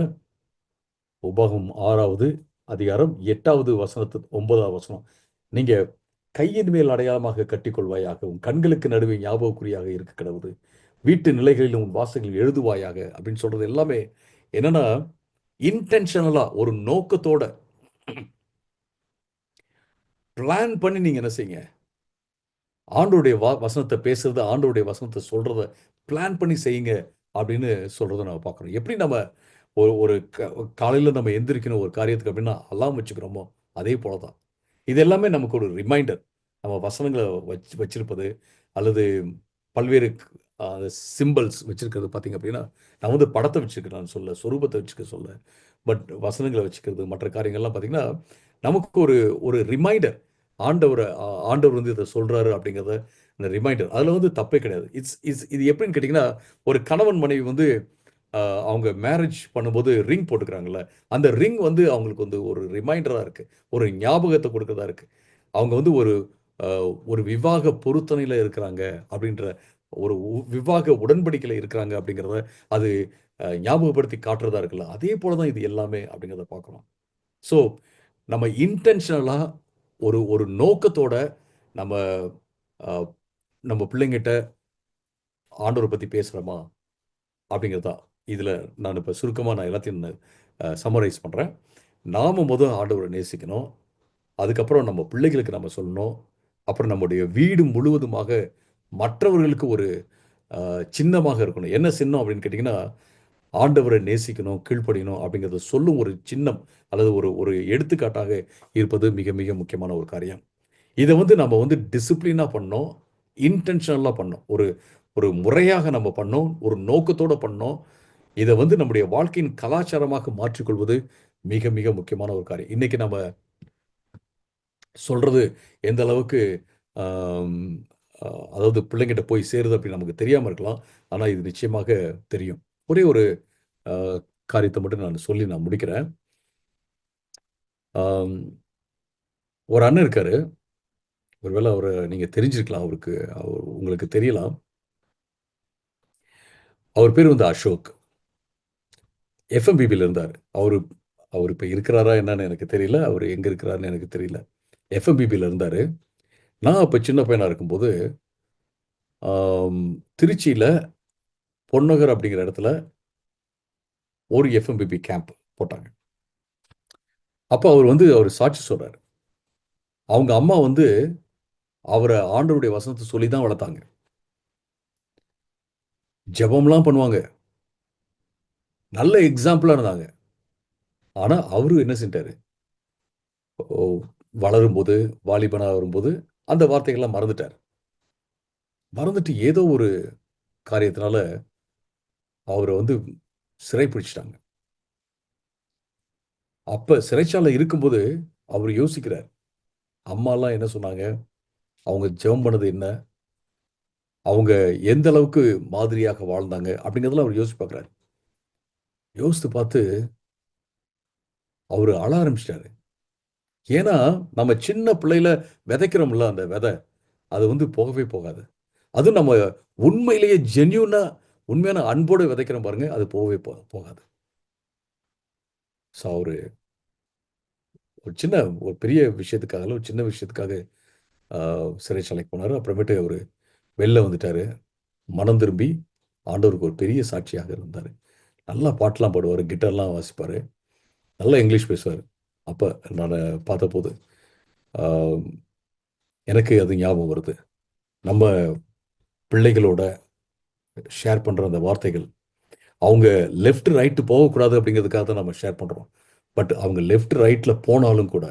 உபாகமம் 6வது அதிகாரம் 8வது வசனத்து 9வது வசனம். நீங்க கையின் மேல் அடையாளமாக கட்டிக்கொள்வாயாக. உன் கண்களுக்கு நடுவே ஞாபகக்குறியாக இருக்க கடவுது. வீட்டு நிலைகளிலும் உன் வாசல்களில் எழுதுவாயாக அப்படின்னு சொல்றது எல்லாமே என்னன்னா, இன்டென்ஷனலா ஒரு நோக்கத்தோட பிளான் பண்ணி நீங்க என்ன செய்யுங்க, ஆண்டவருடைய வசனத்த பேசுறது, ஆண்டவருடைய வசனத்த சொல்றத பிளான் பண்ணி செய்யுங்க அப்படின்னு சொல்றத நம்ம பார்க்குறோம். எப்படி நம்ம ஒரு ஒரு காலையில நம்ம எந்திரிக்கணும் ஒரு காரியத்துக்கு அப்படின்னா, அலார்ம் வச்சுக்கிறோமோ, அதே போல தான். இது எல்லாமே நமக்கு ஒரு ரிமைண்டர். நம்ம வசனங்கள வச்சிருப்பது, அல்லது பல்வேறு சிம்பல்ஸ் வச்சிருக்கிறது பார்த்தீங்க அப்படின்னா, நான் வந்து படத்த வச்சுருக்கிறேன் நான் சொல்லல. சொரூபத்த வச்சுக்க சொல்லல. பட் வசனங்கள வச்சுக்கிறது, மற்ற காரியங்கள்லாம் பார்த்தீங்கன்னா, நமக்கு ஒரு ஒரு ரிமைண்டர். ஆண்டவர் வந்து இத சொல்றாரு அப்படிங்கிறத இந்த ரிமைண்டர். அதுல வந்து தப்பே கிடையாது. இட்ஸ் இட்ஸ் இது எப்படின்னு கேட்டீங்கன்னா, ஒரு கணவன் மனைவி வந்து அ அவங்க மேரேஜ் பண்ணும்போது ரிங் போட்டுக்கிறாங்கல்ல, அந்த ரிங் வந்து அவங்களுக்கு வந்து ஒரு ரிமைண்டரா இருக்கு. ஒரு ஞாபகத்த குடுக்கிறதா இருக்கு. அவங்க வந்து அ ஒரு விவாக பொருத்தனையில இருக்கிறாங்க அப்படின்ற ஒரு விவாக உடன்படிக்கையில இருக்கிறாங்க அப்படிங்கிறத அது ஞாபகப்படுத்தி காட்டுறதா இருக்குல்ல. அதே போல தான் இது எல்லாமே அப்படிங்கிறத பார்க்கிறோம். ஸோ நம்ம இன்டென்ஷனலா ஒரு ஒரு நோக்கத்தோட நம்ம அ நம்ம பிள்ளைங்கிட்ட ஆண்டவர பத்தி பேசுறோமா? அப்படிங்கிறது தான். இதுல நான் இப்ப சுருக்கமா நான் எல்லாத்தையும் சம்மரைஸ் பண்றேன். நாம ஆண்டவர நேசிக்கணும். அதுக்கப்புறம் நம்ம பிள்ளைகளுக்கு நம்ம சொல்லணும். அப்புறம் நம்முடைய வீடு முழுவதுமாக மற்றவர்களுக்கு ஒரு சின்னமாக இருக்கணும். என்ன சின்னம் அப்படின்னு கேட்டீங்கன்னா, ஆண்டவரை நேசிக்கணும், கீழ்ப்படியணும் அப்படிங்கிறத சொல்லும் ஒரு சின்னம் அல்லது ஒரு ஒரு எடுத்துக்காட்டாக இருப்பது மிக மிக முக்கியமான ஒரு காரியம். இத வந்து நம்ம வந்து டிசிப்ளினா பண்ணோம். இன்டென்ஷனலா பண்ணோம். ஒரு ஒரு முறையாக நம்ம பண்ணோம். ஒரு நோக்கத்தோட பண்ணோம். இத வந்து நம்முடைய வாழ்க்கையின் கலாச்சாரமாக மாற்றிக்கொள்வது மிக மிக முக்கியமான ஒரு காரியம். இன்னைக்கு நம்ம சொல்றது எந்த அளவுக்கு ஆம், அ அதாவது பிள்ளைங்கிட்ட போய் சேருது அப்படின்னு நமக்கு தெரியாம இருக்கலாம். ஆனா இது நிச்சயமாக தெரியும். ஒரே ஒரு அ காரியத்த மட்டும் நான் சொல்லி முடிக்கிறேன். ஆம், ஒரு அண்ணன் இருக்காரு. ஒருவேளை அவரை நீங்க தெரிஞ்சிருக்கலாம். உங்களுக்கு தெரியலாம். அவர் பேர் வந்து அசோக். எஃப்எம்பிபில இருந்தார். அவரு அவர் இப்ப இருக்கிறாரா என்னன்னு எனக்கு தெரியல. அவர் எங்க இருக்கிறாருன்னு எனக்கு தெரியல. எஃப்எம்பிபில இருந்தாரு. நான் அப்ப சின்ன பையனா இருக்கும்போது, ஆம், திருச்சியில பொன்னகர் அப்படிங்கிற இடத்துல ஒரு எஃப்எம்பிபி கேம்ப் போட்டாங்க. அப்ப அவர் சாட்சி சொல்றாரு. அவங்க அம்மா வந்து அவர ஆண்டவருடைய வசனத்த சொல்லி தான் வளர்த்தாங்க. ஜெபம்லாம் பண்ணுவாங்க. நல்ல எக்ஸாம்பிளா இருந்தாங்க. ஆனா அவரு என்ன செஞ்ட்டாரு? ஓ வளரும்போது, வாலிபனா வரும்போது அந்த வார்த்தைகள்லாம் மறந்துட்டாரு. மறந்துட்டு ஏதோ ஒரு காரியத்தினால அவர வந்து சிறை பிடிச்சுட்டாங்க. அப்ப சிறைச்சாலைல இருக்கும்போது அவரு யோசிக்கிறார். அம்மாலாம் என்ன சொன்னாங்க? அவங்க ஜெபம் பண்ணது என்ன? அவங்க எந்த அளவுக்கு மாதிரியாக வாழ்ந்தாங்க? அப்படிங்கிறதெல்லாம் அவரு யோசிச்சு பார்க்கிறாரு. யோசித்து பார்த்து அவரு அழ ஆரம்பிச்சுட்டாரு. ஏன்னா, நம்ம சின்ன பிள்ளையில விதைக்கிறோம்ல அந்த வித, அது வந்து போகவே போகாது. அதுவும் நம்ம உண்மையிலேயே ஜென்யூனா உண்மையான அன்போட விதைக்கிறோம் பாருங்க, அது போகவே போகாது. ஸோ அவரு ஒரு சின்ன ஒரு பெரிய விஷயத்துக்காக இல்ல, ஒரு சின்ன விஷயத்துக்காக அ சிறைச்சாலைக்கு போனாரு. அப்புறமேட்டு அவரு வெளில வந்துட்டாரு. மனம் திரும்பி ஆண்டவருக்கு ஒரு பெரிய சாட்சியாக இருந்தாரு. நல்லா பாட்டுலாம் பாடுவாரு. கிட்டார்லாம் வாசிப்பாரு. நல்லா இங்கிலீஷ் பேசுவாரு. அப்ப நானு பார்த்தபோது, ஆ எனக்கு அது ஞாபகம் வருது. நம்ம பிள்ளைகளோட ஷேர் பண்ற அந்த வார்த்தைகள், அவங்க லெஃப்ட், ரைட் போகக்கூடாது அப்படிங்கிறதுக்காக தான் நம்ம ஷேர் பண்றோம். பட் அவங்க லெஃப்ட், ரைட்ல போனாலும் கூட,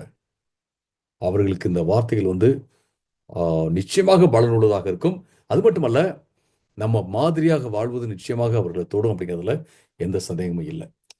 அவர்களுக்கு இந்த வார்த்தைகள் வந்து ஆ நிச்சயமாக பலனுள்ளதாக இருக்கும். அது மட்டுமல்ல, நம்ம மாதிரியாக வாழ்வது நிச்சயமாக அவர்கள தொடும் அப்படிங்கிறதுல எந்த சந்தேகமும் இல்ல.